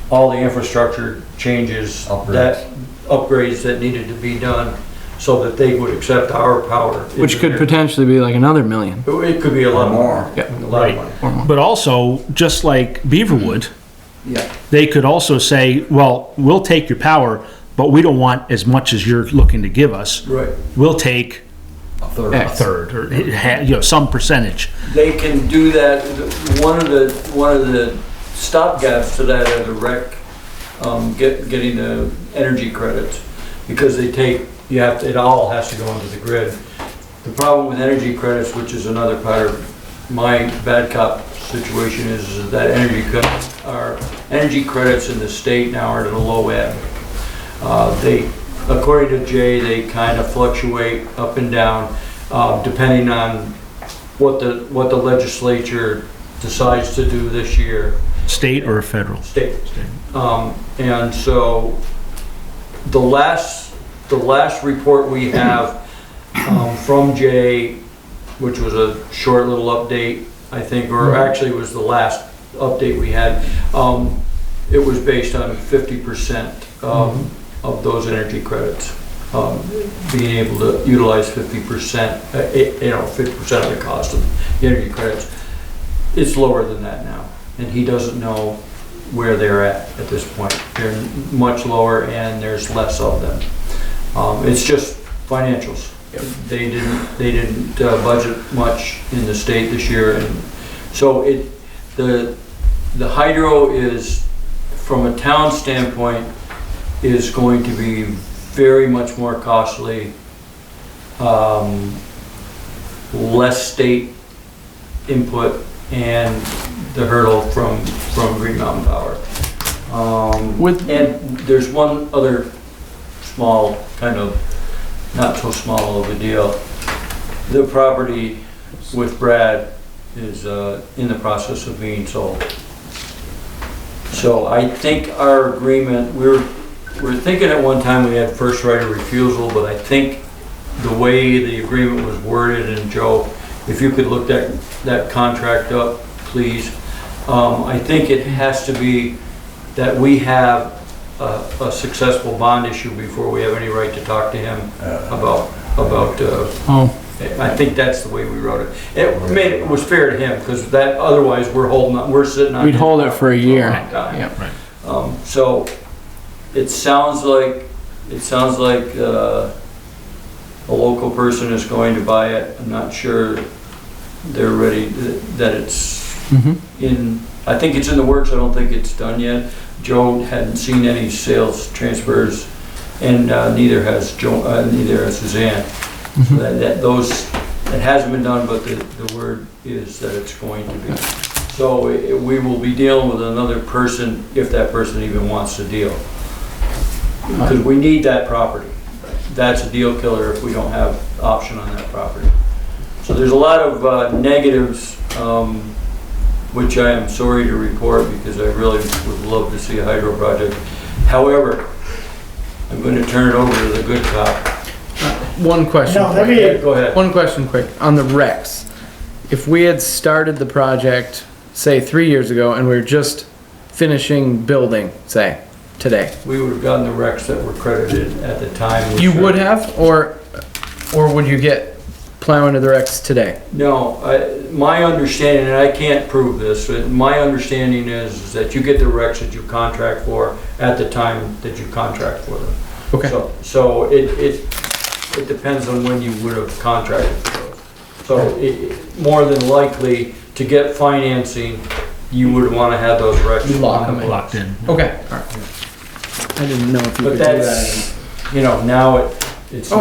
all the infrastructure changes, upgrades that needed to be done so that they would accept our power. Which could potentially be like another $1 million. It could be a lot more. Yeah. A lot of money. But also, just like Beaverwood, they could also say, well, we'll take your power, but we don't want as much as you're looking to give us. Right. We'll take a third or some percentage. They can do that. One of the stopgaps to that are the rec, getting the energy credits, because it all has to go into the grid. The problem with energy credits, which is another part of my bad cop situation, is that energy credits in the state now are at a low ebb. According to Jay, they kind of fluctuate up and down, depending on what the legislature decides to do this year. State or federal? State. And so the last report we have from Jay, which was a short little update, I think, or actually it was the last update we had, it was based on 50% of those energy credits, being able to utilize 50%, 50% of the cost of the energy credits. It's lower than that now, and he doesn't know where they're at this point. They're much lower, and there's less of them. It's just financials. They didn't budget much in the state this year, and so the hydro is, from a town standpoint, is going to be very much more costly, less state input, and the hurdle from Green Mountain Power. And there's one other small, kind of not so small of a deal. The property with Brad is in the process of being sold. So I think our agreement, we're thinking at one time we had first right of refusal, but I think the way the agreement was worded, and Joe, if you could look that contract up, please. I think it has to be that we have a successful bond issue before we have any right to talk to him about, I think that's the way we wrote it. It was fair to him, because that, otherwise we're sitting on. We'd hold it for a year. Yeah. So, it sounds like a local person is going to buy it. I'm not sure they're ready, that it's in, I think it's in the works, I don't think it's done yet. Joe hadn't seen any sales transfers, and neither has Suzanne. So that hasn't been done, but the word is that it's going to be. So we will be dealing with another person, if that person even wants to deal. Because we need that property. That's a deal killer if we don't have option on that property. So there's a lot of negatives, which I am sorry to report, because I really would love to see a hydro project. However, I'm going to turn it over to the good cop. One question. No, let me- Go ahead. One question quick, on the Rex. If we had started the project, say 3 years ago, and we were just finishing building, say, today, We would have gotten the recs that were credited at the time. you would have, or would you get plowing to the Rex today? No, my understanding, and I can't prove this, but my understanding is that you get the recs that you contract for at the time that you contract for them. Okay. So it depends on when you would have contracted for those. So more than likely, to get financing, you would want to have those recs. Lock them in. Locked in. Okay, alright. I didn't know if you But could do that. that's, now it's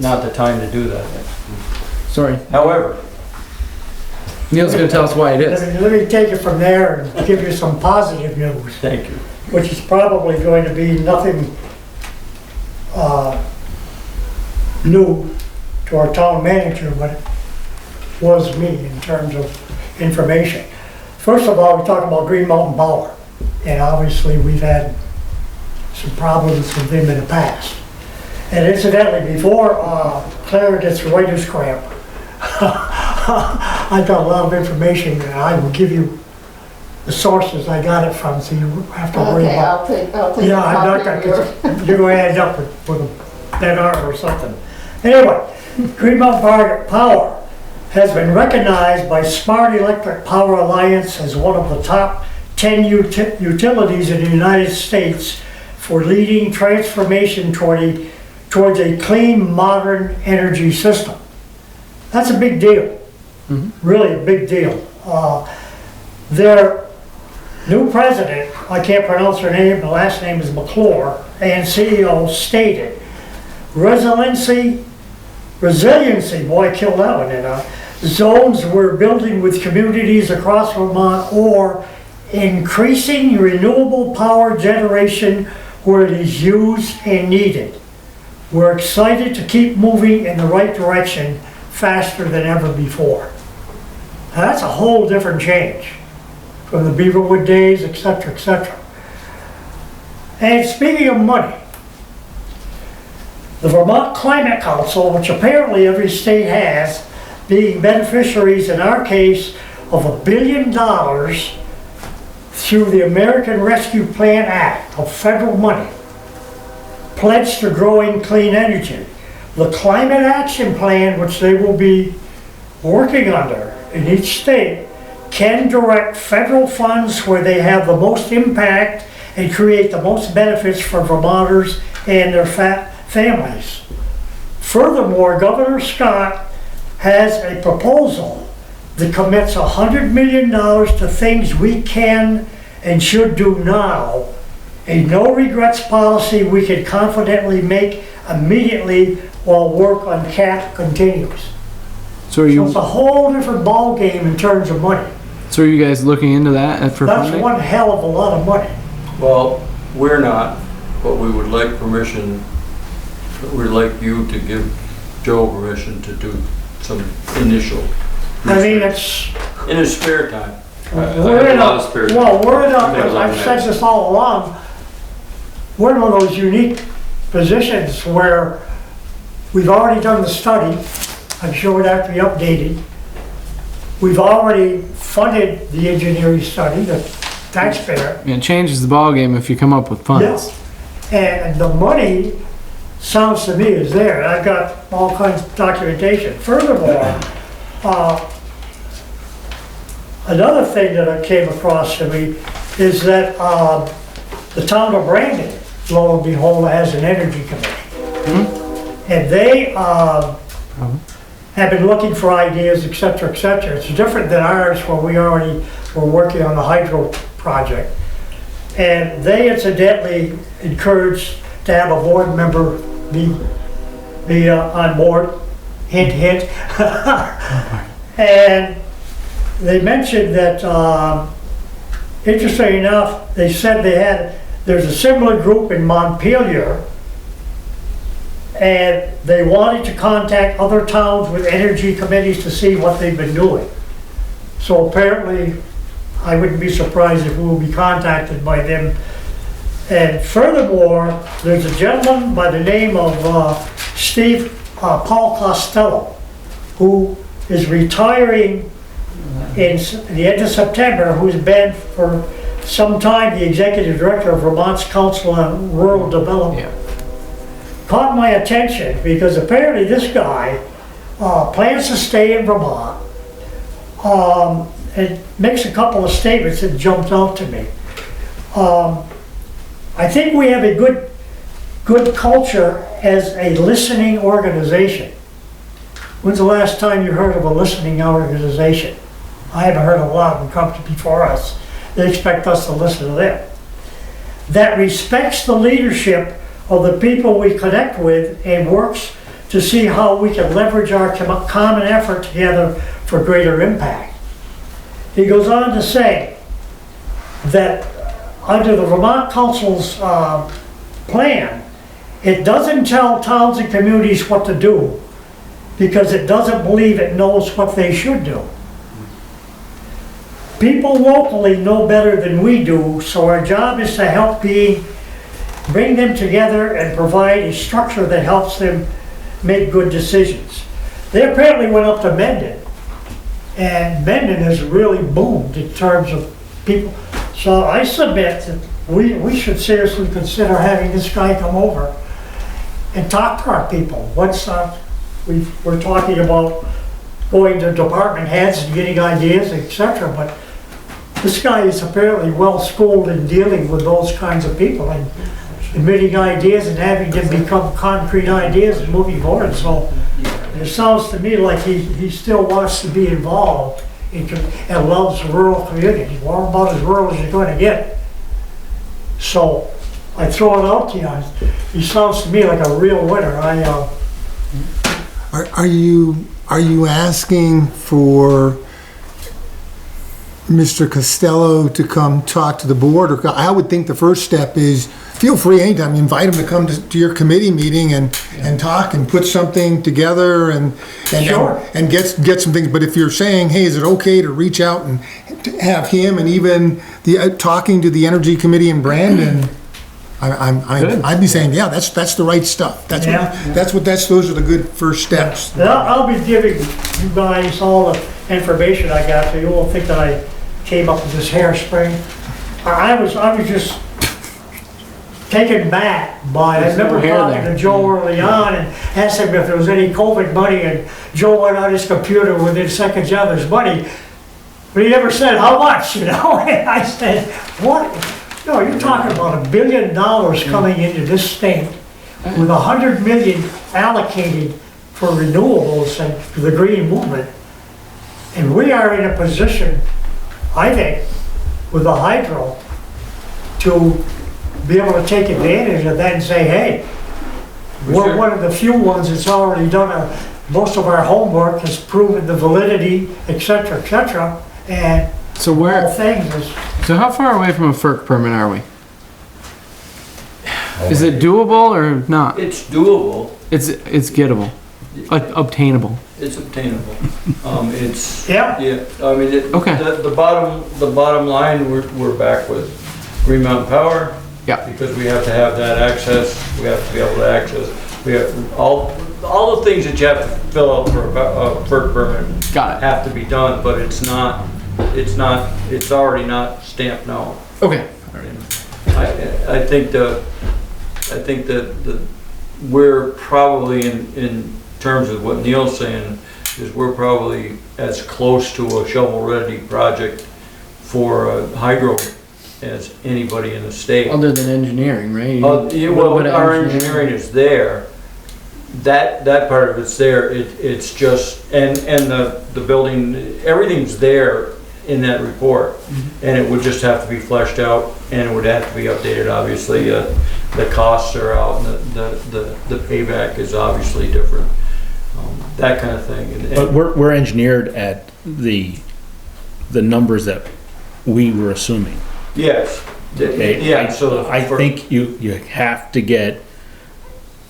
not the time to do that. Sorry. However, Neil's gonna tell us why it is. Let me take it from there and give you some positive news, thank you. which is probably going to be nothing new to our town manager, but it was me in terms of information. First of all, we talk about Green Mountain Power, and obviously we've had some problems with them in the past. And incidentally, before Clara gets the writer's cramp, I got a lot of information, and I will give you the sources I got it from, so you have to worry Okay, about. I'll take Yeah, a I'm not copy gonna, of yours. you're gonna end up with a dead arm or something. Anyway, Green Mountain Power has been recognized by Smart Electric Power Alliance as one of the top 10 utilities in the United States for leading transformation towards a clean, modern energy system. That's a big deal, really a big deal. Their new president, I can't pronounce her name, the last name is McClure, and CEO stated, resiliency, boy, kill that one, zones we're building with communities across Vermont, or increasing renewable power generation where it is used and needed. We're excited to keep moving in the right direction faster than ever before. Now, that's a whole different change from the Beaverwood days, etc., etc. And speaking of money, the Vermont Climate Council, which apparently every state has, being beneficiaries in our case of $1 billion through the American Rescue Plan Act of federal money, pledged to growing clean energy. The Climate Action Plan, which they will be working under in each state, can direct federal funds where they have the most impact and create the most benefits for Vermonters and their families. Furthermore, Governor Scott has a proposal that commits $100 million to things we can and should do now, a no regrets policy we can confidently make immediately while work on CAP continues. So It's a whole different ballgame in terms of money. So are you guys looking into that for That's funding? one hell of a lot of money. Well, we're not, but we would like permission, we'd like you to give Joe permission to do some initial. I mean, it's, in his spare time. we're in a, well, we're in a, I've said this all along, we're in one of those unique positions where we've already done the study. I'm sure it has to be updated. We've already funded the engineering study, the taxpayer. It changes the ballgame if you come up with funds. Yes. And the money, sounds to me, is there. I've got all kinds of documentation. Furthermore, another thing that I came across to me is that the town of Brandon, lo and behold, has an energy committee. And they have been looking for ideas, et cetera, et cetera. It's different than ours where we already were working on the hydro project. And they incidentally encouraged to have a board member be on board, hint, hint. And they mentioned that, interestingly enough, they said there's a similar group in Montpelier, and they wanted to contact other towns with energy committees to see what they've been doing. So apparently, I wouldn't be surprised if we will be contacted by them. And furthermore, there's a gentleman by the name of Paul Costello, who is retiring in the end of September, who's been for some time the executive director of Vermont's Council on Rural Development. Yeah. Caught my attention because apparently this guy plans to stay in Vermont and makes a couple of statements that jumped out to me. I think we have a good culture as a listening organization. When's the last time you heard of a listening organization? I haven't heard a lot of them come before us. They expect us to listen to them. That respects the leadership of the people we connect with and works to see how we can leverage our common effort together for greater impact. He goes on to say that under the Vermont Council's plan, it doesn't tell towns and communities what to do because it doesn't believe it knows what they should do. People locally know better than we do, so our job is to help bring them together and provide a structure that helps them make good decisions. They apparently went up to Mendon, and Mendon has really boomed in terms of people. So I submit that we should seriously consider having this guy come over and talk to our people. Once we're talking about going to department heads and getting ideas, etc. But this guy is apparently well schooled in dealing with those kinds of people and emitting ideas and having them become concrete ideas and moving forward. So it sounds to me like he still wants to be involved and loves the rural community. More about as rural as you're going to get. So I throw it out to you. He sounds to me like a real winner. Are you asking for Mr. Costello to come talk to the board? Or I would think the first step is feel free anytime, invite him to come to your committee meeting and talk and put something together and get some things. But if you're saying, hey, is it okay to reach out and to have him and even talking to the energy committee in Brandon, I'd be saying, yeah, that's the right stuff. Those are the good first steps. I'll be giving you guys all the information I got, so you won't think that I came up with this hairspray. I was just taken back by, I remember talking to Joe early on and asked him if there was any COVID money, and Joe went on his computer within seconds, yeah, there's money, but he never said how much, And I said, what? No, you're talking about $1 billion coming into this state with $100 million allocated for renewables and for the green movement. And we are in a position, I think, with the hydro to be able to take advantage of that and say, hey, we're one of the few ones that's already done most of our homework, has proven the validity, et cetera, and so So how far away from a Ferc permit are we? Is it doable or not? It's doable. It's gettable, obtainable. It's obtainable. It's yeah. I mean, okay. The bottom line, we're back with Green Mountain Power. Yeah. Because we have to have that access, we have to be able to access, we have, all the things that you have to fill out for a Ferc permit. Got it. Have to be done, but it's already not stamped now. Okay. I think that we're probably in terms of what Neil's saying, is we're probably as close to a shovel-ready project for a hydro as anybody in the state. Other than engineering, right? Yeah, well, our engineering is there. That part of it's there. It's just, and the building, everything's there in that report. And it would just have to be fleshed out, and it would have to be updated, obviously. The costs are out, and the payback is obviously different. That kind of thing. And But we're engineered at the numbers that we were assuming. yes. Okay? Yeah, so. I think you have to get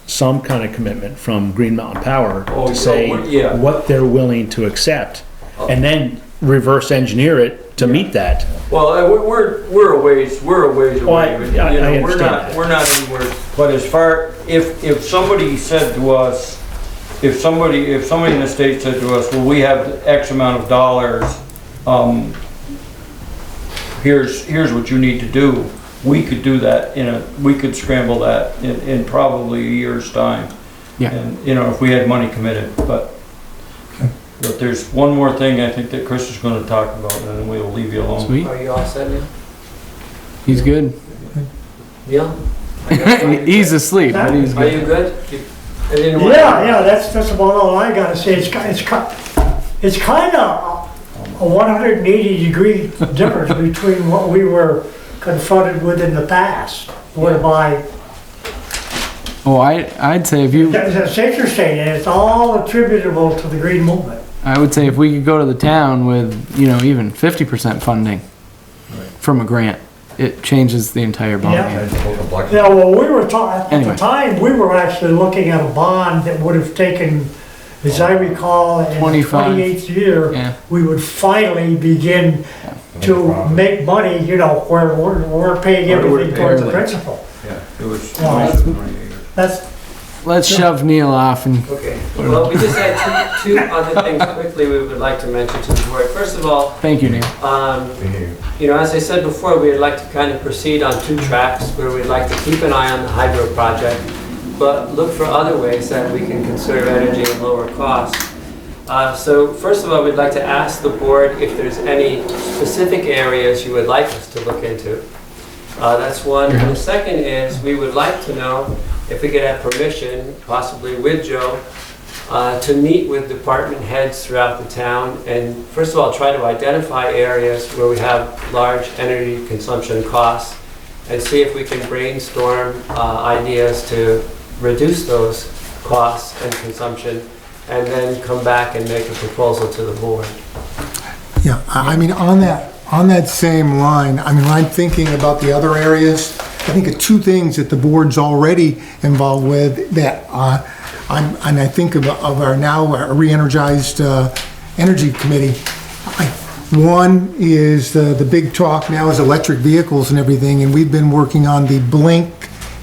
some kind of commitment from Green Mountain Power to say yeah. what they're willing to accept, and then reverse engineer it to meet that. Well, we're a ways away. Oh, I understand We're not anywhere. But as far, if somebody said to us, if somebody in the state said to us, well, we have X amount of dollars, here's what you need to do. We could do that we could scramble that in probably a year's time. Yeah. And, if we had money committed, but there's one more thing I think that Chris is gonna talk about, and then we'll leave you alone. Sweet. Are you all set, Neil? He's good. Neil? He's asleep, but he's Are you good. good? Yeah, that's about all I gotta say. It's kind of a 180-degree difference between what we were confronted with in the past, whereby Oh, I'd say if you, it's interesting, and it's all attributable to the green movement. I would say if we could go to the town with, even 50% funding from a grant, it changes the entire ballgame. Yeah, well, we were at Anyway. the time, we were actually looking at a bond that would have taken, as I recall, in the 25. 28th year, Yeah. we would finally begin to make money, where we're paying everything towards the principal. Yeah, it was. That's, Let's shove Neil off and. Okay, well, we just had two other things quickly we would like to mention to the board. First of all, Thank you, Neil. as I said before, we'd like to kind of proceed on two tracks where we'd like to keep an eye on the hydro project, but look for other ways that we can conserve energy and lower costs. So first of all, we'd like to ask the board if there's any specific areas you would like us to look into. That's one. And the second is we would like to know if we could have permission, possibly with Joe, to meet with department heads throughout the town and first of all try to identify areas where we have large energy consumption costs and see if we can brainstorm ideas to reduce those costs and consumption and then come back and make a proposal to the board. Yeah, on that same line, when I'm thinking about the other areas, I think of two things that the board's already involved with that I think of our now re-energized energy committee. One is the big talk now is electric vehicles and everything, and we've been working on the Blink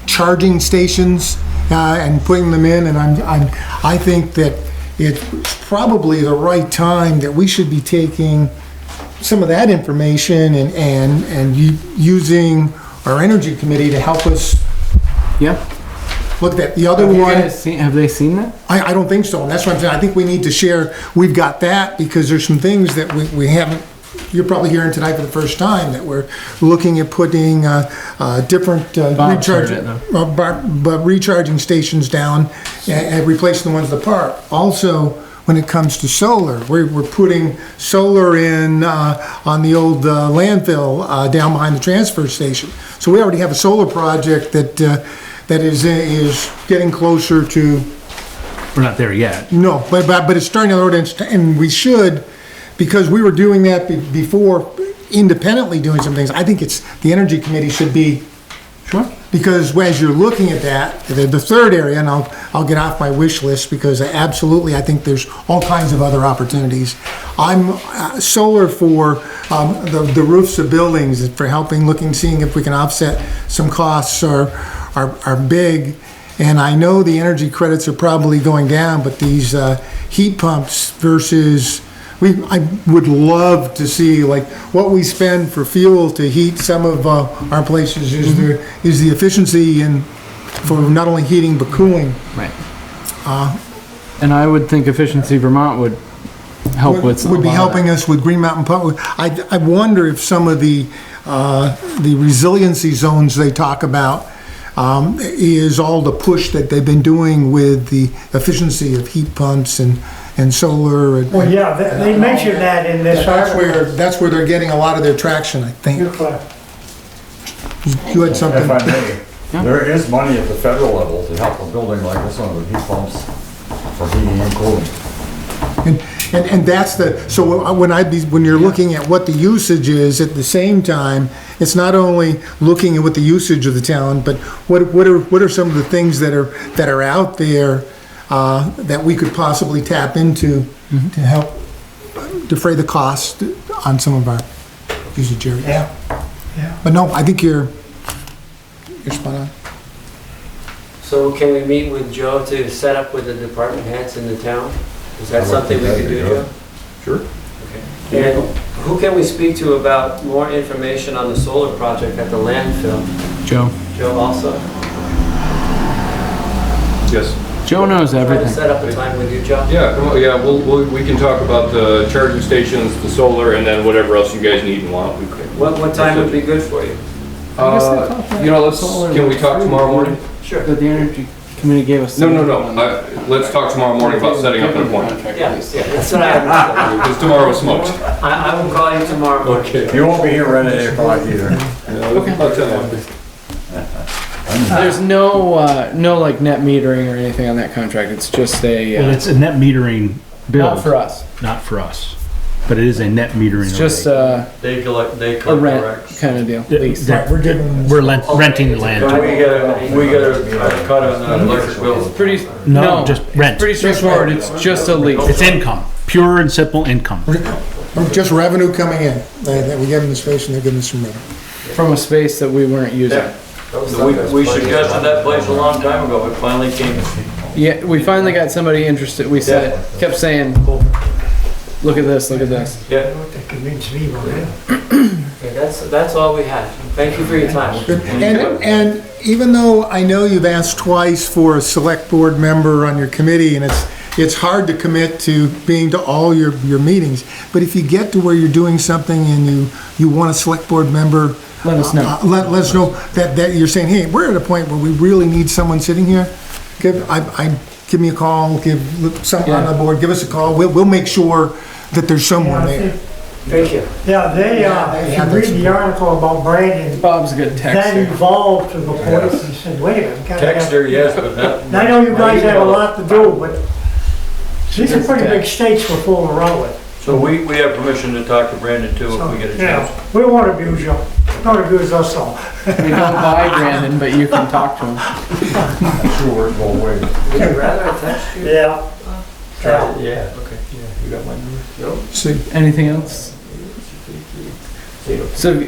charging stations and putting them in, and I think that it's probably the right time that we should be taking some of that information and using our energy committee to help us. Yeah. Look at the other one. Have they seen that? I don't think so, and that's what I'm saying. I think we need to share. We've got that because there's some things that we haven't. You're probably hearing tonight for the first time that we're looking at putting different recharging stations down and replacing the ones in the park. Also, when it comes to solar, we're putting solar in on the old landfill down behind the transfer station. So we already have a solar project that is getting closer to. We're not there yet. No, but it's starting to ordinance, and we should, because we were doing that before, independently doing some things. I think the energy committee should be. Sure. because as you're looking at that, the third area, and I'll get off my wish list because absolutely I think there's all kinds of other opportunities. I'm solar for the roofs of buildings, for helping, seeing if we can offset some costs are big. And I know the energy credits are probably going down, but these heat pumps versus, I would love to see like what we spend for fuel to heat some of our places is the efficiency for not only heating but cooling. Right. And I would think Efficiency Vermont would help with would be helping us with Green Mountain Pump. I wonder if some of the resiliency zones they talk about is all the push that they've been doing with the efficiency of heat pumps and solar. Well, yeah, they mentioned that in this article. That's where they're getting a lot of their traction, I think. You're correct. You had something. If I may, there is money at the federal level to help a building like this one with heat pumps for heating and cooling. And that's so when you're looking at what the usage is, at the same time, it's not only looking at what the usage of the town, but what are some of the things that are out there that we could possibly tap into to help defray the cost on some of our usage areas. Yeah. But no, I think you're spot on. So can we meet with Joe to set up with the department heads in the town? Is that something we could do, Joe? Sure. Okay. And who can we speak to about more information on the solar project at the landfill? Joe. Joe also? Yes. Joe knows Try to everything. set up a time with you, Joe? Yeah, come on, yeah, we can talk about the charging stations, the solar, and then whatever else you guys need and want. What time would be good for you? Can we talk tomorrow morning? Sure. That the Energy Committee gave us. No. Let's talk tomorrow morning about setting up an appointment. Yeah, that's what I was. Because tomorrow is smoked. I will call you tomorrow morning. Okay. You won't be here right at 8 o'clock either. There's no like net metering or anything on that contract. It's just Well, it's a net metering bill. not for us. Not for us, but it is a net metering. It's just They collect a rent kind of deal. Lease. We're renting the land. But we gotta cut on the electric bill. Pretty Just rent. It's pretty straightforward. It's just a lease. It's income, pure and simple income. Just revenue coming in. That we give them the space and they're giving us some revenue. From a space that we weren't using. We suggested that place a long time ago, it finally came. Yeah, we finally got somebody interested. We kept saying, look at this, look at this. Yeah. They convinced me about it. Okay, that's all we had. Thank you for your time. And even though I know you've asked twice for a select board member on your committee, and it's hard to commit to being to all your meetings, but if you get to where you're doing something and you want a select board member, let us know. Let us know that you're saying, hey, we're at a point where we really need someone sitting here. Give me a call, give someone on the board, give us a call. We'll make sure that there's someone there. Thank you. Yeah, if you read the article about Brandon, Bob's a good that texter. evolved to the point he said, wait a minute. we gotta have- Texter, yes, but not. And I know you guys have a lot to do, but these are pretty big states we're fooling around with. So we have permission to talk to Brandon too if we get a chance. Yeah, we won't abuse you. Don't abuse us all. We don't buy Brandon, but you can talk to him. Sure, go away. Would you rather I text you? Yeah. Yeah, okay, yeah, you got my number? No? So, anything else? So,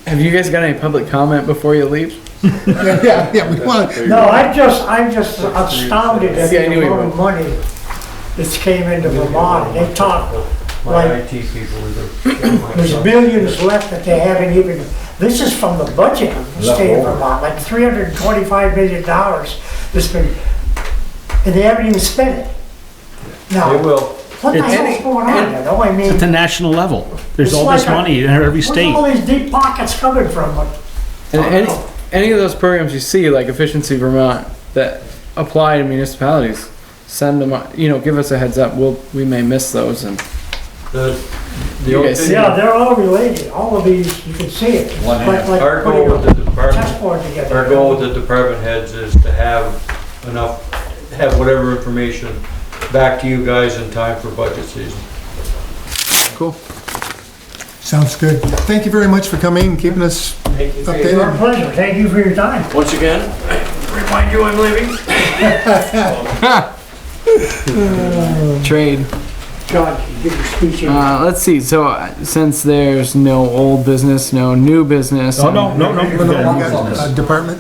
have you guys got any public comment before you leave? Yeah, we want. No, I'm just astounded at the amount of money that's came into Vermont. And they talk My like IT people there's millions left that they haven't even, this is from the budget of the state of Vermont, like $325 million that's been, and they haven't even spent it. Now, They will. what the hell's going on there? No, I mean. It's at the national level. There's It's all like this money in every state. Where's all these deep pockets coming from? And any of those programs you see, like Efficiency Vermont, that apply to municipalities, send them, give us a heads up. We may miss those and. You guys see Yeah, they're all related. All of these, you can see it. It's like Our putting goal with the chessboard together. Our goal with the department heads is to have whatever information back to you guys in time for budget season. Cool. Sounds good. Thank you very much for coming and keeping us It's our pleasure. Thank you for your time. Once again, remind you I'm leaving. Trade. John, give your speech. Let's see, so since there's no old business, no new business. Oh, no. Department?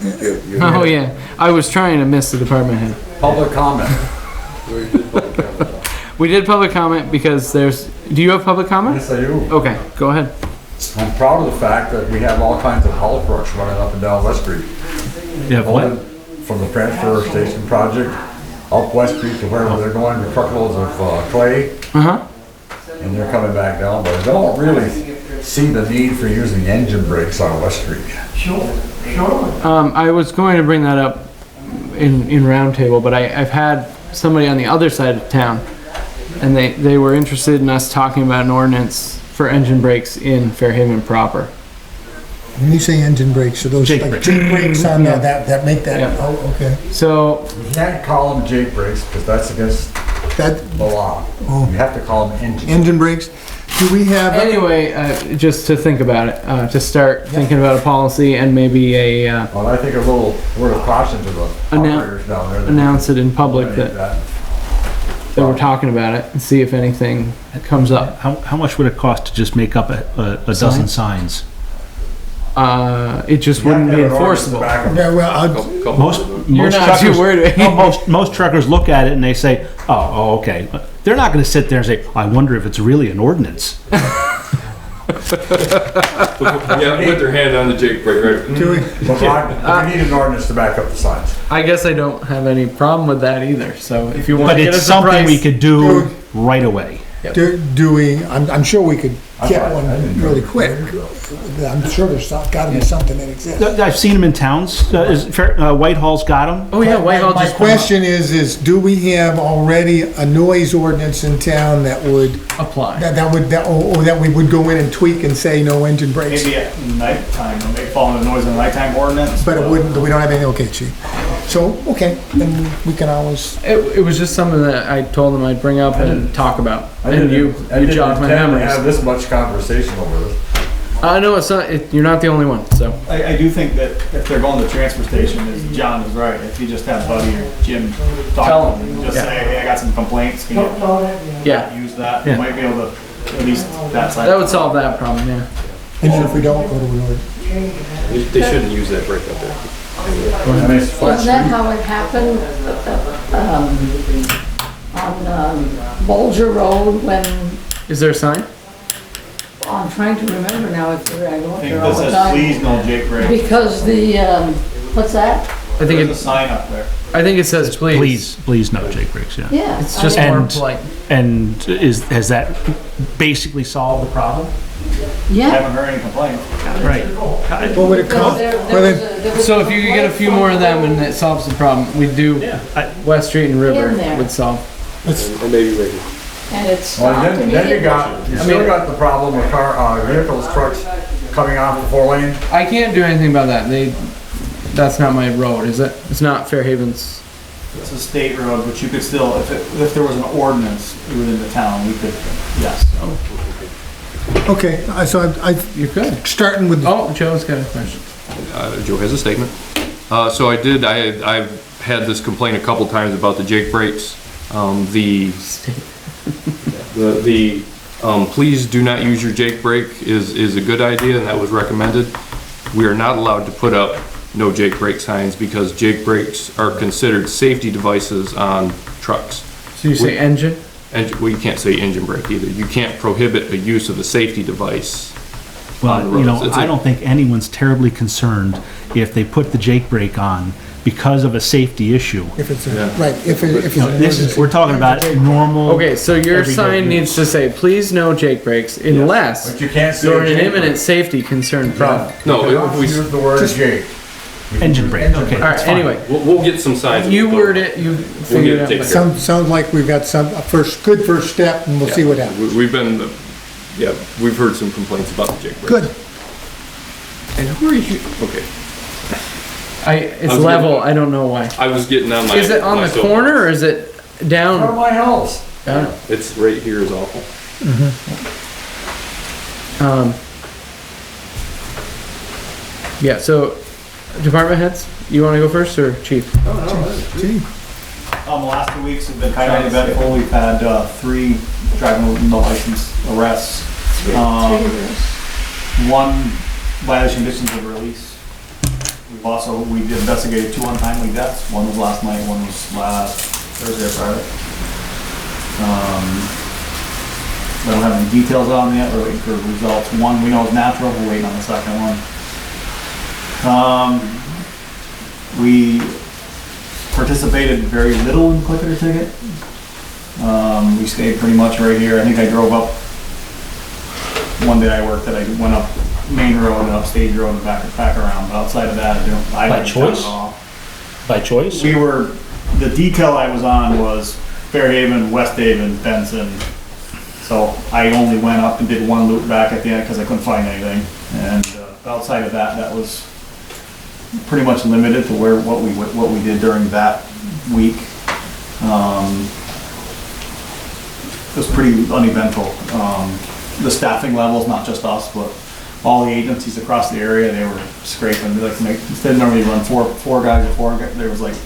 Oh, yeah. I was trying to miss the department head. Public comment. We did public comment because there's, do you have public comment? Yes, I do. Okay, go ahead. I'm proud of the fact that we have all kinds of haul trucks running up and down West Street. You have what? From the transfer station project up West Street to wherever they're going, with truckloads of clay, Uh-huh. and they're coming back down, but I don't really see the need for using engine brakes on West Street. Sure. I was going to bring that up in roundtable, but I've had somebody on the other side of town, and they were interested in us talking about an ordinance for engine brakes in Fairhaven proper. When you say engine brakes, are those Jake like brakes. Jake brakes on that make that, Yeah. oh, okay. So, You can't call them Jake brakes, because that's against That, the law. Oh. You have to call them engine. engine brakes, do we have? anyway, just to think about it, to start thinking about a policy and maybe Well, I think a little word of caution to the operators down there. that announce it in public eliminate that we're talking about it and see if anything comes up. How much would it cost to just make up a dozen signs? It just You have wouldn't to be have an ordinance to enforceable. back 'em. Yeah, well, Most You're not too truckers, worried. no, most truckers look at it and they say, oh, okay. They're not gonna sit there and say, I wonder if it's really an ordinance. Yeah, put their hand on the Jake brake, right? do we? But we need an ordinance to back up the signs. I guess I don't have any problem with that either, so if you want But to get it's us a something we price. could do right away. Do we, I'm sure we could get I one didn't know. really quick. I'm sure there's gotta be something that exists. I've seen them in towns. Whitehall's got them. Oh yeah, Whitehall My just come up. question is do we have already a noise ordinance in town that would, apply. that we would go in and tweak and say no engine brakes? Maybe at nighttime, it may fall under noise and nighttime ordinance. But it wouldn't, we don't have any, okay, chief. So, okay, then we can always, It was just something that I told them I'd bring up and talk about, I and didn't- you I didn't jogged my intend to memories. have this much conversation over this. No, it's not. You're not the only one. So I do think that if they're going to the transfer station, as John is right, if you just have Buddy or Jim Tell talk to them, them, and just yeah. say, hey, I got some complaints, can you yeah, use that? Yeah. You might be able to, at least that side. that would solve that problem. Yeah. and if we don't go to an ordinance. They shouldn't use that brake up there. I mean, it's flat Isn't that street. how it happened on Bulger Road when, Is there a sign? I'm trying to remember now, if I go I up think there all this the says, time. please no Jake brake. Because the, what's that? I think There's a it. sign up there. I think it says please. Please no Jake brakes, yeah. Yeah. It's I just mean, more And- polite. And has that basically solved the problem? I Yeah. haven't heard any complaints. Right. What would it Because cost? there Well, was then, there was So if you could get a few more of them and it solves the problem, we do. West Street and River In there. would solve. Or maybe right here. and it's Well, stopped then you immediately. still got the problem with vehicles, trucks coming off the 4 lane. I can't do anything about that. That's not my road, is it? It's not Fairhaven's. It's a state road, but you could still, if there was an ordinance within the town, we could, yes. okay, so You're good. starting with, Oh, Joe's got a question. Joe has a statement. So I've had this complaint a couple times about the Jake brakes. Please do not use your Jake brake is a good idea, and that was recommended. We are not allowed to put up no Jake brake signs because Jake brakes are considered safety devices on trucks. So you say engine? Well, you can't say engine brake either. You can't prohibit the use of a safety device. Well, you know, I don't think anyone's terribly concerned if they put the Jake brake on because of a safety issue. if it's, right, if it's. You know, we're talking about normal. Okay, so your everyday sign use. needs to say, please no Jake brakes unless But you can't say you're in an Jake imminent brake. safety concern problem. No, if we, Use the word Jake. Engine brake, okay. All right, that's fine. anyway, we'll get some signs. you word it, you figure get it it taken out. care of. Sounds like we've got a good first step, and we'll see what happens. We've heard some complaints about the Jake brake. Good. And who are you? Okay. It's I was level, getting- I don't know why. I was getting on my. Is it on my the soapbox. corner or is it From down? my house. Down. It's right here is awful. Yeah, so, department heads, you wanna go first, or chief? The last 2 weeks have been kind of eventful. We've had 3 driving with no license arrests. 1 violation conditions of release. We investigated 2 untimely deaths. One was last night, one was last Thursday or Friday. I don't have any details on it yet. We're waiting for results. One we know is natural. We're waiting on the second one. We participated very little in clicker ticket. We stayed pretty much right here. I think I drove up one day I worked that I went up Main Road and up Stage Road and back around. But outside of that, I By didn't choice? count at all. By choice? The detail I was on was Fairhaven, West Haven, Benson. So I only went up and did 1 loop back at the end because I couldn't find anything. And outside of that, that was pretty much limited to what we did during that week. It was pretty uneventful. The staffing levels, not just us, but all the agencies across the area, they were scraping. Instead of normally run four guys or 4 guys, there was like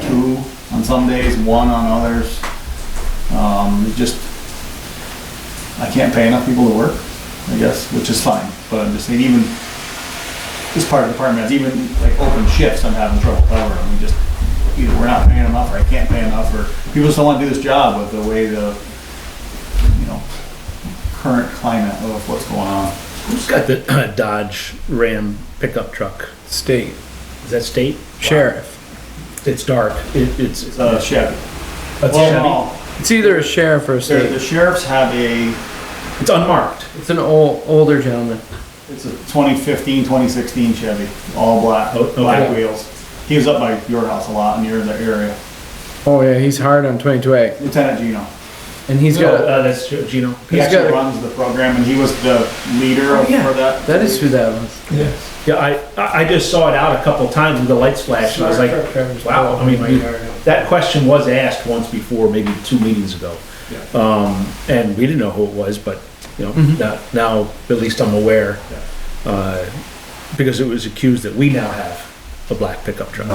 2 on some days, 1 on others. I can't pay enough people to work, I guess, which is fine. But I'm just saying, even this part of the department, even like open shifts, I'm having trouble covering them. Either we're not paying enough, or I can't pay enough, or people just don't want to do this job with the way the current climate of what's going on. Who's got the Dodge Ram pickup truck? State. Is that state? Sheriff. It's dark. It's Chevy. That's Well, Chevy? It's either a sheriff or a The state. sheriffs have It's unmarked. It's an older gentleman. it's a 2015, 2016 Chevy, all black, black wheels. He was up by your house a lot near the area. Oh yeah, he's hard on 22A. Lieutenant Gino. And he's got, That's Gino. He actually runs the program, and he was the leader for that. that is who that was. Yeah, I just saw it out a couple of times with the lights flashed, and I was like, wow. I mean, that question was asked once before, maybe 2 meetings ago. And we didn't know who it was, but, now at least I'm aware. Because it was accused that we now have a black pickup truck.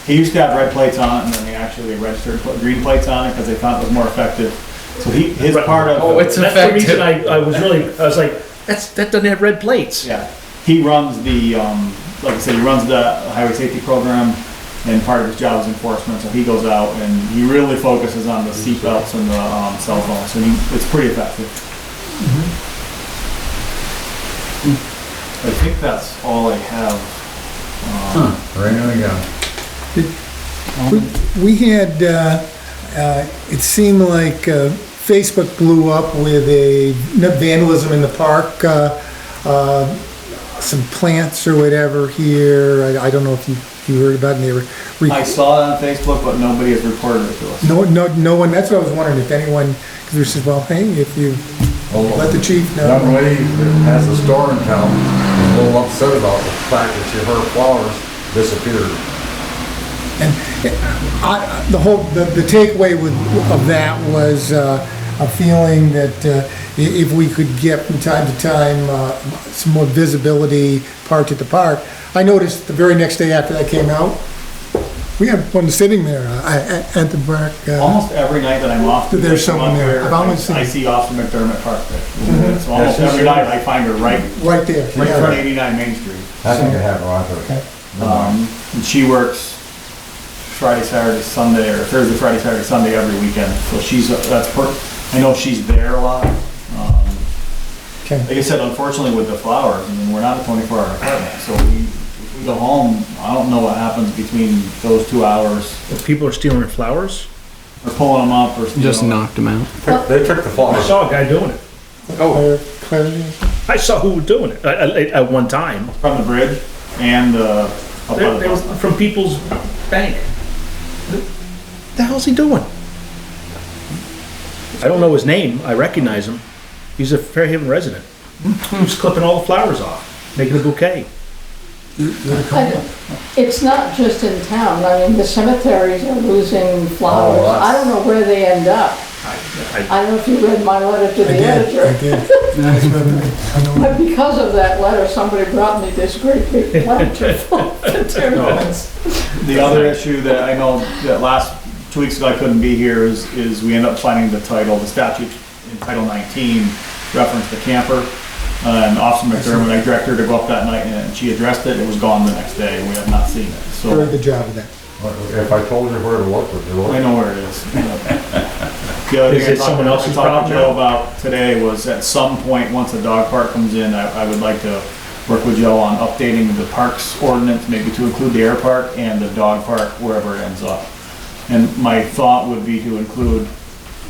He used to have red plates on it, and then they actually registered put green plates on it because they thought it was more effective. So his part of it's that's effective. the reason I was like, that doesn't have red plates. Yeah, he runs the like I said, he runs the highway safety program, and part of his job is enforcement. So he goes out and he really focuses on the seatbelts and the cell phones, and it's pretty effective. I think that's all I have. Right on again. We had, it seemed like Facebook blew up with a vandalism in the park, some plants or whatever here. I don't know if you heard about it. They were I saw it on Facebook, but nobody has reported it to us. no one. That's what I was wondering, if anyone, because they said, well, hey, if you let the chief know. Young lady that has a store in town is a little upset about the fact that her flowers disappeared. And the takeaway of that was a feeling that if we could get from time to time some more visibility parked at the park. I noticed the very next day after that came out, we had one sitting there at the park. Almost every night that I'm off, there's someone there. I see Officer McDermott parked there. So almost every night I find her right there, right in front of 89 Main Street. I think it happened right there. And she works Friday, Saturday, Sunday, or Thursday, Friday, Saturday, Sunday every weekend. So I know she's there a lot. Like I said, unfortunately with the flowers, I mean, we're not a 24-hour department, so we go home, I don't know what happens between those 2 hours. If people are stealing flowers? Or pulling them up or Just knocked them out. They took the flowers. I saw a guy doing it. I saw who was doing it at one time. From the bridge and up on They were from People's Bank. What the hell's he doing? I don't know his name. I recognize him. He's a Fairhaven resident. He was clipping all the flowers off, making a bouquet. It's not just in town. I mean, the cemeteries are losing flowers. I don't know where they end up. I don't know if you read my letter to the editor. I did. But because of that letter, somebody brought me this great big planter full of materials. The other issue that I know that last 2 weeks ago I couldn't be here is we end up finding the title, the statute in Title 19 referenced the camper. And Officer McDermott, I directed her to go up that night and she addressed it. It was gone the next day and we have not seen it. So Very good job of that. If I told you where to look, would you look? I know where it is. The other Is thing it someone else's I talked to problem Joe about today was at some point, once the dog park comes in, I would like to work with Joe on updating the parks ordinance, maybe to include the air park and the dog park, wherever it ends up. And my thought would be to include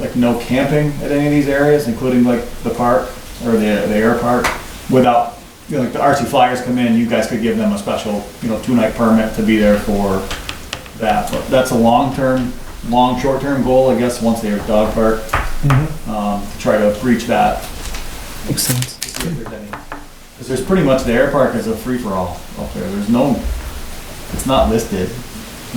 like no camping at any of these areas, including like the park or the air park, without, you know, like the RC Flyers come in, you guys could give them a special, you know, 2-night permit to be there for that. But that's a short-term goal, I guess, once they're at dog park, to try to reach that. Makes sense. Because there's pretty much, the air park is a free-for-all up there. There's no, it's not listed.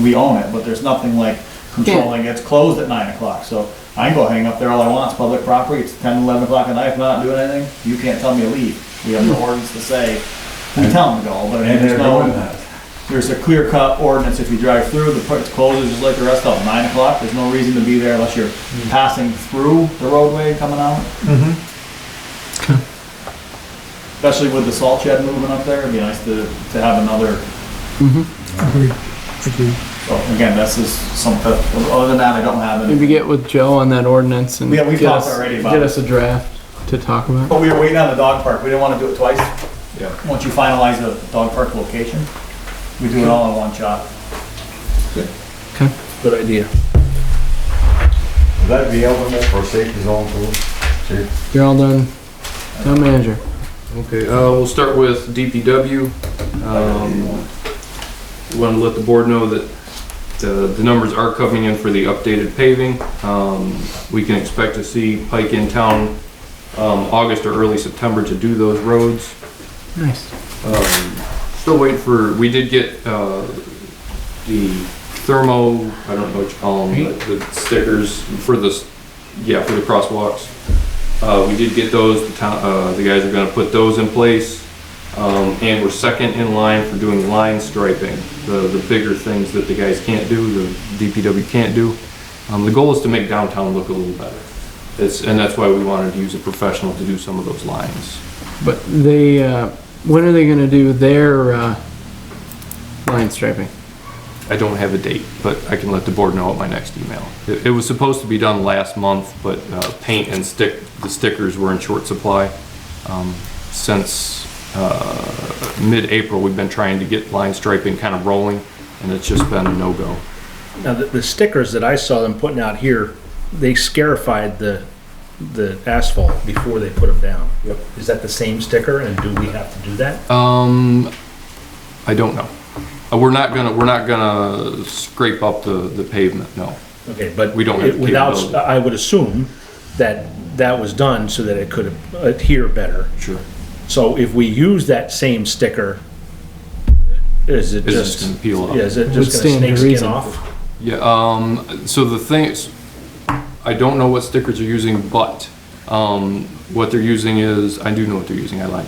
We own it, but there's nothing like controlling. It's closed at 9 o'clock, so I can go hang up there all I want. It's public property. It's 10, 11 o'clock at night. If I'm not doing anything, you can't tell me to leave. We have no ordinance to say, we tell them to go, but I mean, there's no, there's a clear-cut ordinance. If you drive through, the park closes just like the rest of them, 9 o'clock. There's no reason to be there unless you're passing through the roadway coming out. Especially with the salt shed moving up there, it'd be nice to have another. Agreed. So again, that's just something, other than that, I don't have any. Maybe get with Joe on that ordinance and Yeah, we've get talked us, already about get it. us a draft to talk about. But we were waiting on the dog park. We didn't want to do it twice. Yeah. Once you finalize the dog park location, we do it all in one shot. Good idea. Would that be eligible for safety zone too? Chief? You're all done. Town manager. Okay, we'll start with DPW. Want to let the board know that the numbers are coming in for the updated paving. We can expect to see Pike in town August or early September to do those roads. Nice. Still waiting for, we did get the thermo, I don't know what you call them, but the stickers for the, for the crosswalks. We did get those. The guys are going to put those in place. And we're second in line for doing line striping, the bigger things that the guys can't do, the DPW can't do. The goal is to make downtown look a little better. And that's why we wanted to use a professional to do some of those lines. But they, when are they gonna do their, line striping? I don't have a date, but I can let the board know at my next email. It was supposed to be done last month, but paint and the stickers were in short supply. Since mid-April, we've been trying to get line striping kind of rolling, and it's just been a no-go. Now, the stickers that I saw them putting out here, they scarified the asphalt before they put them down. Yep. Is that the same sticker, and do we have to do that? I don't know. We're not gonna scrape up the pavement, no. Okay, but we don't have the capability. I would assume that that was done so that it could adhere better. Sure. So if we use that same sticker, is it just gonna peel off? Yeah, is it just gonna snake skin off? Yeah. So the thing is, I don't know what stickers they're using, but what they're using is, I do know what they're using. I lied.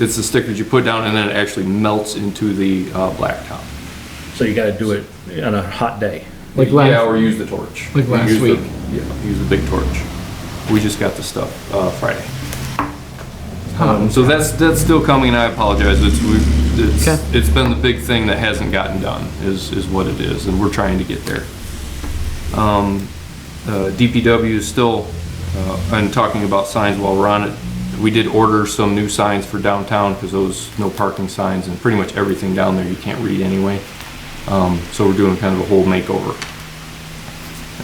It's the stickers you put down and then it actually melts into the blacktop. So you got to do it on a hot day. Like last, yeah, or use the torch. Like last week. Use the big torch. We just got the stuff Friday. So that's still coming. I apologize. It's been the big thing that hasn't gotten done is what it is, and we're trying to get there. DPW is still, I'm talking about signs while we're on it. We did order some new signs for downtown because those no parking signs and pretty much everything down there you can't read anyway. So we're doing kind of a whole makeover.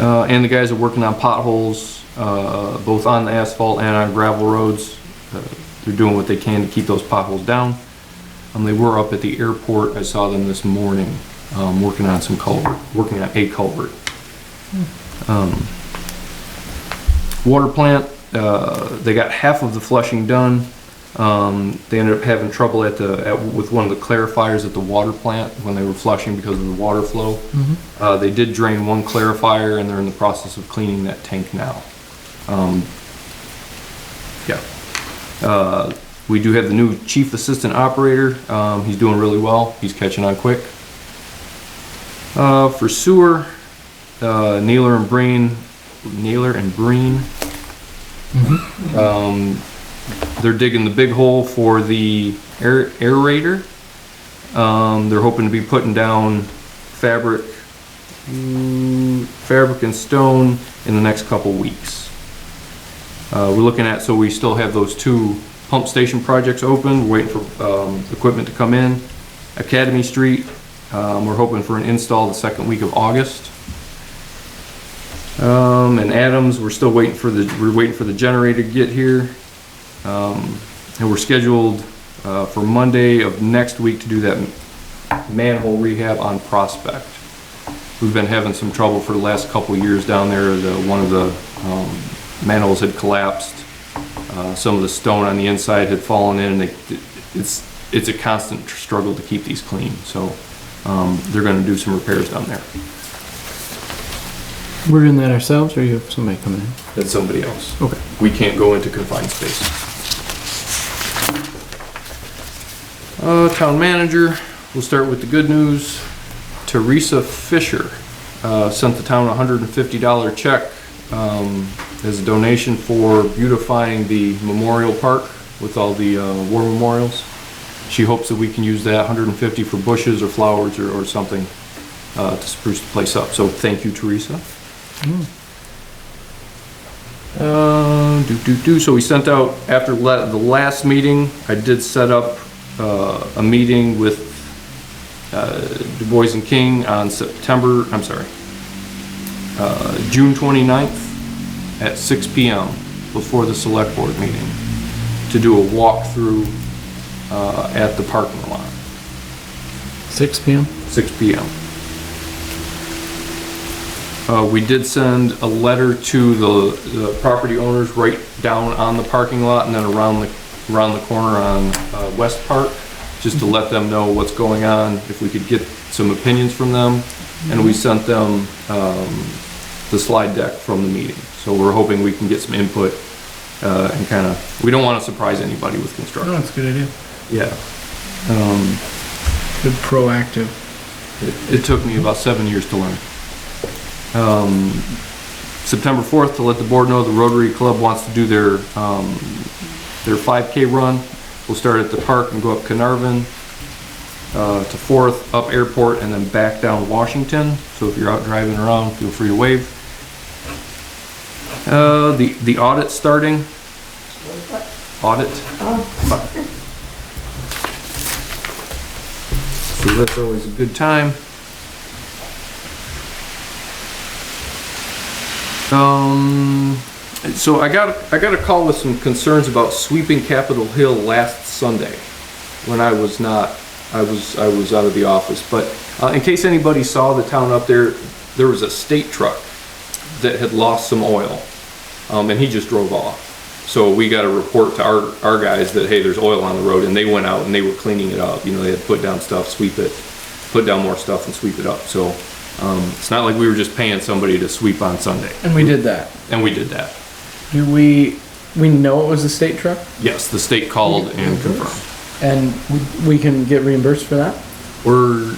And the guys are working on potholes, both on the asphalt and on gravel roads. They're doing what they can to keep those potholes down. They were up at the airport. I saw them this morning working on a culvert. Water plant, they got half of the flushing done. They ended up having trouble with one of the clarifiers at the water plant when they were flushing because of the water flow. They did drain one clarifier and they're in the process of cleaning that tank now. We do have the new chief assistant operator. He's doing really well. He's catching on quick. For sewer, Naylor and Breen. They're digging the big hole for the aerator. They're hoping to be putting down fabric and stone in the next couple weeks. We're looking at, so we still have those 2 pump station projects open. We're waiting for equipment to come in. Academy Street, we're hoping for an install the 2nd week of August. And Adams, we're waiting for the generator to get here. And we're scheduled for Monday of next week to do that manhole rehab on Prospect. We've been having some trouble for the last couple years down there. One of the manholes had collapsed. Some of the stone on the inside had fallen in, and it's a constant struggle to keep these clean. So they're going to do some repairs down there. We're doing that ourselves, or you have somebody coming in? That's somebody else. Okay. We can't go into confined space. Town manager, we'll start with the good news. Teresa Fisher sent the town a $150 check as a donation for beautifying the memorial park with all the war memorials. She hopes that we can use that $150 for bushes or flowers or something to spruce the place up. So thank you, Teresa. So we sent out, after the last meeting, I did set up a meeting with Du Bois and King on June 29th at 6 p.m. before the select board meeting to do a walkthrough at the parking lot. 6 p.m.? 6 p.m. We did send a letter to the property owners right down on the parking lot and then around the corner on West Park, just to let them know what's going on, if we could get some opinions from them. And we sent them the slide deck from the meeting. So we're hoping we can get some input and kind of, we don't want to surprise anybody with construction. Oh, that's a good idea. Yeah. Good proactive. It took me about 7 years to learn. September 4th, to let the board know the Rotary Club wants to do their 5K run. We'll start at the park and go up Carnarvon to 4th, up Airport, and then back down Washington. So if you're out driving around, feel free to wave. The audit starting. Audit. So that's always a good time. So I got a call with some concerns about sweeping Capitol Hill last Sunday when I was out of the office. But in case anybody saw the town up there, there was a state truck that had lost some oil, and he just drove off. So we got a report to our guys that, hey, there's oil on the road, and they went out and they were cleaning it up. You know, they had put down stuff, sweep it, put down more stuff and sweep it up. So it's not like we were just paying somebody to sweep on Sunday. And we did that. Do we know it was a state truck? Yes, the state called and confirmed. And we can get reimbursed for that? We're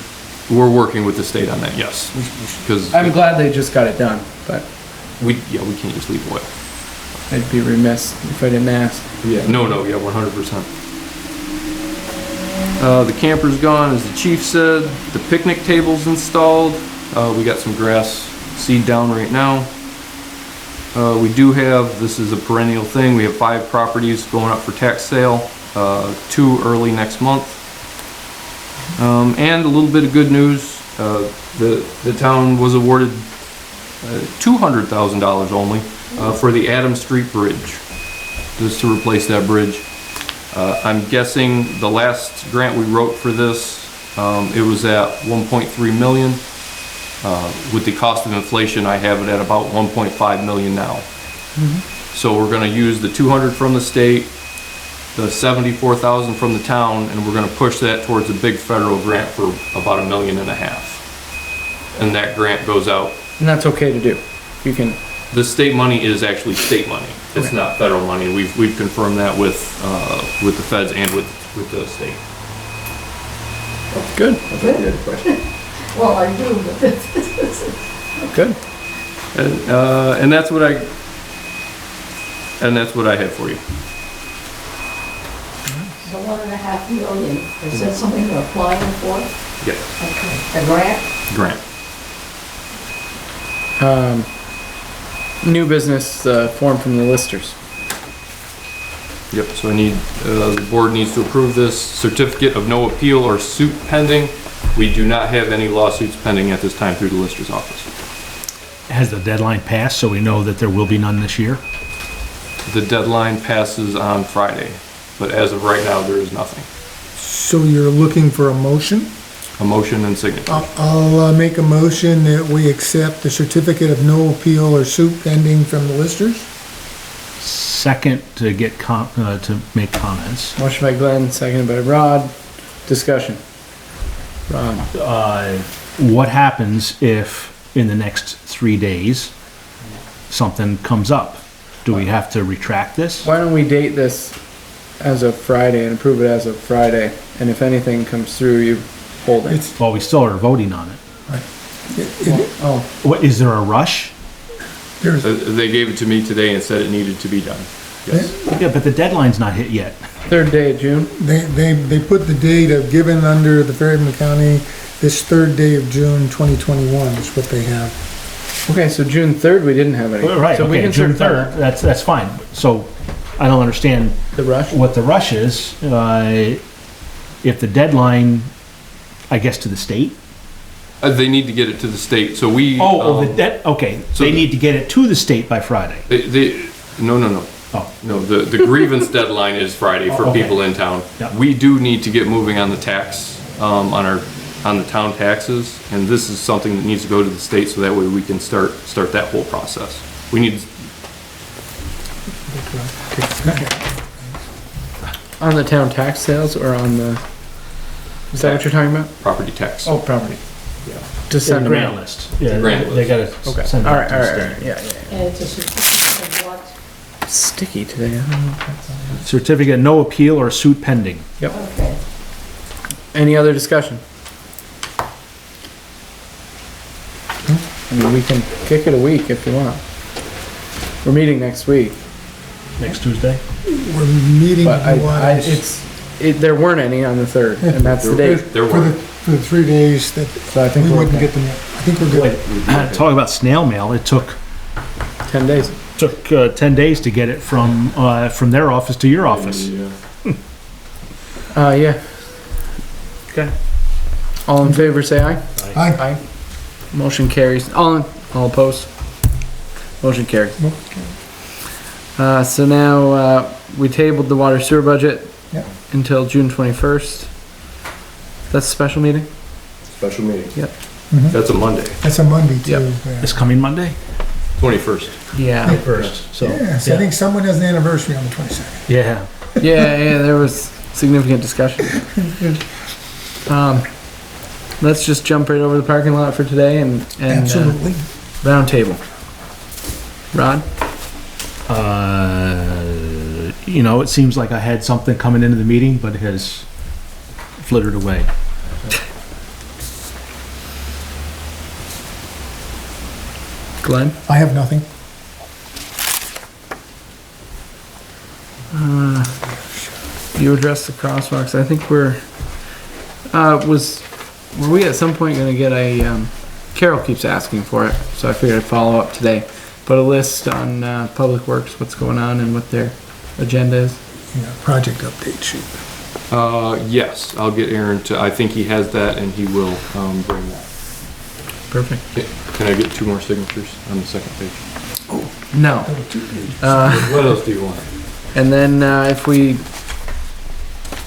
working with the state on that, yes. Because I'm glad they just got it done, but we can't just leave oil. I'd be remiss if I didn't ask. Yeah, no, 100%. The camper's gone, as the chief said. The picnic table's installed. We got some grass seed down right now. We do have, this is a perennial thing, we have 5 properties going up for tax sale, 2 early next month. And a little bit of good news, the town was awarded $200,000 only for the Adams Street Bridge, just to replace that bridge. I'm guessing the last grant we wrote for this, it was at 1.3 million. With the cost of inflation, I have it at about 1.5 million now. So we're going to use the 200 from the state, the 74,000 from the town, and we're gonna push that towards a big federal grant for about $1.5 million. And that grant goes out. And that's okay to do. You can, The state money is actually state money. It's Okay. not federal money. We've confirmed that with the feds and with the state. good, Well, I do, but good. And that's what I had for you. the 1.5 million, is that something you're applying for? Yes. Okay. A grant? Grant. New business, form from the listers. Yep, so I need, the board needs to approve this certificate of no appeal or suit pending. We do not have any lawsuits pending at this time through the lister's office. Has the deadline passed, so we know that there will be none this year? The deadline passes on Friday, but as of right now, there is nothing. So you're looking for a motion? A motion and signature. I'll make a motion that we accept the certificate of no appeal or suit pending from the listers. Second, to make comments. Motion by Glenn, seconded by Rod. Discussion. Rod. What happens if in the next 3 days something comes up? Do we have to retract this? Why don't we date this as of Friday and approve it as of Friday? And if anything comes through, you hold it. Well, we still are voting on it. Oh, What, is there a rush? They gave it to me today and said it needed to be done. Yes. Yeah, but the deadline's not hit yet. third day of June. They put the date of given under the Fairhaven County, this 3rd day of June 2021 is what they have. Okay, so June 3rd, we didn't have any. Right, So we okay, can June certify 3rd, that's fine. So I don't understand the rush. what the rush is. If the deadline, I guess, to the state? They need to get it to the state, so we. Okay, so they need to get it to the state by Friday. No. Oh. No, the grievance deadline is Friday for Okay. people in town. Yeah. We do need to get moving on the tax, on the town taxes, and this is something that needs to go to the state so that way we can start that whole process. We need, On the town tax sales or on the, is that what you're talking about? property tax. Oh, property. Yeah. To send them grant out. list. Yeah, grant they list. gotta Okay, send it all out right, to all the right, state. all right, yeah. And it's a certificate of what? Sticky today, I don't know if that's on. Certificate, no appeal or suit pending. Okay. Any other discussion? I mean, we can kick it a week if you want. We're meeting next week, Next Tuesday? We're meeting but there weren't any on the 3rd, and that's the date. There for were. the 3 days that So I think we we're wouldn't okay. get them yet. I think we're good. Talk about snail mail, it took 10 days. 10 days to get it from their office to your office. Yeah. Okay. All in favor, say aye. Aye. Aye. Motion carries. All opposed? Motion carries. So now, we tabled the water sewer budget Yep. until June 21st. That's a special meeting? Special meeting. Yep. That's a Monday, That's a Monday too. Yep. Yeah. This coming Monday? 21st. Yeah. First, so. Yes, I think someone has an anniversary on the 22nd. Yeah. Yeah, there was significant discussion. Let's just jump right over the parking lot for today and Absolutely. round table. Rod? It seems like I had something coming into the meeting, but it has flittered away. Glenn? I have nothing. You addressed the crosswalks. I think were we at some point gonna get a, Carol keeps asking for it, so I figured I'd follow up today. Put a list on, Public Works, what's going on and what their agenda is. Yeah, project update sheet. Yes, I'll get Aaron to, I think he has that and he will, bring that. Perfect. Can I get 2 more signatures on the second page? No. What else do you want? And then, if we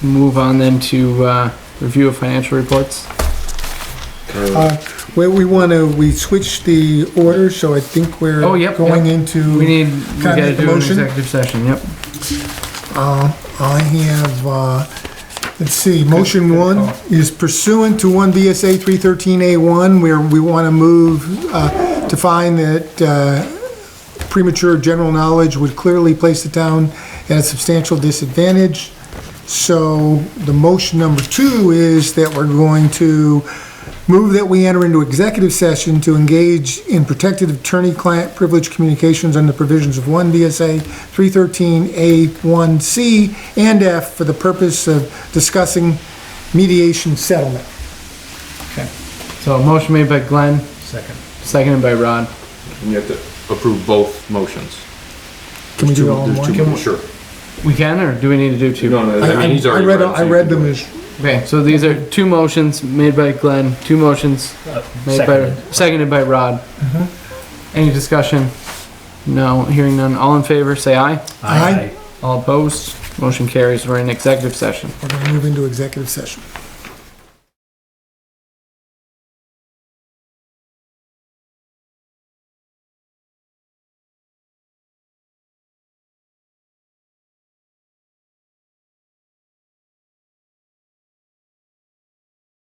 move on then to, review of financial reports. Well, we switched the order, so I think we're Oh, yep, going yep. into. We Can I gotta make a do an motion? executive session, yep. I have, let's see, motion one is pursuant to 1 VSA 313A1, where we want to move to find that premature general knowledge would clearly place the town at a substantial disadvantage. So the motion number 2 is that we're going to move that we enter into executive session to engage in protected attorney-client privilege communications under the provisions of 1 VSA 313A1C and F for the purpose of discussing mediation settlement. Okay. So a motion made by Glenn, Second. seconded by Rod. And you have to approve both motions. Can we do it all in There's one? two, sure. We can, or do we need to do two? No, no, I mean, he's I already read, I read them as, Okay, so these are two motions made by Glenn, two motions made by, seconded by Rod. Any discussion? No, hearing none. All in favor, say aye. Aye. All opposed? Motion carries. We're in executive session. we're gonna move into executive session.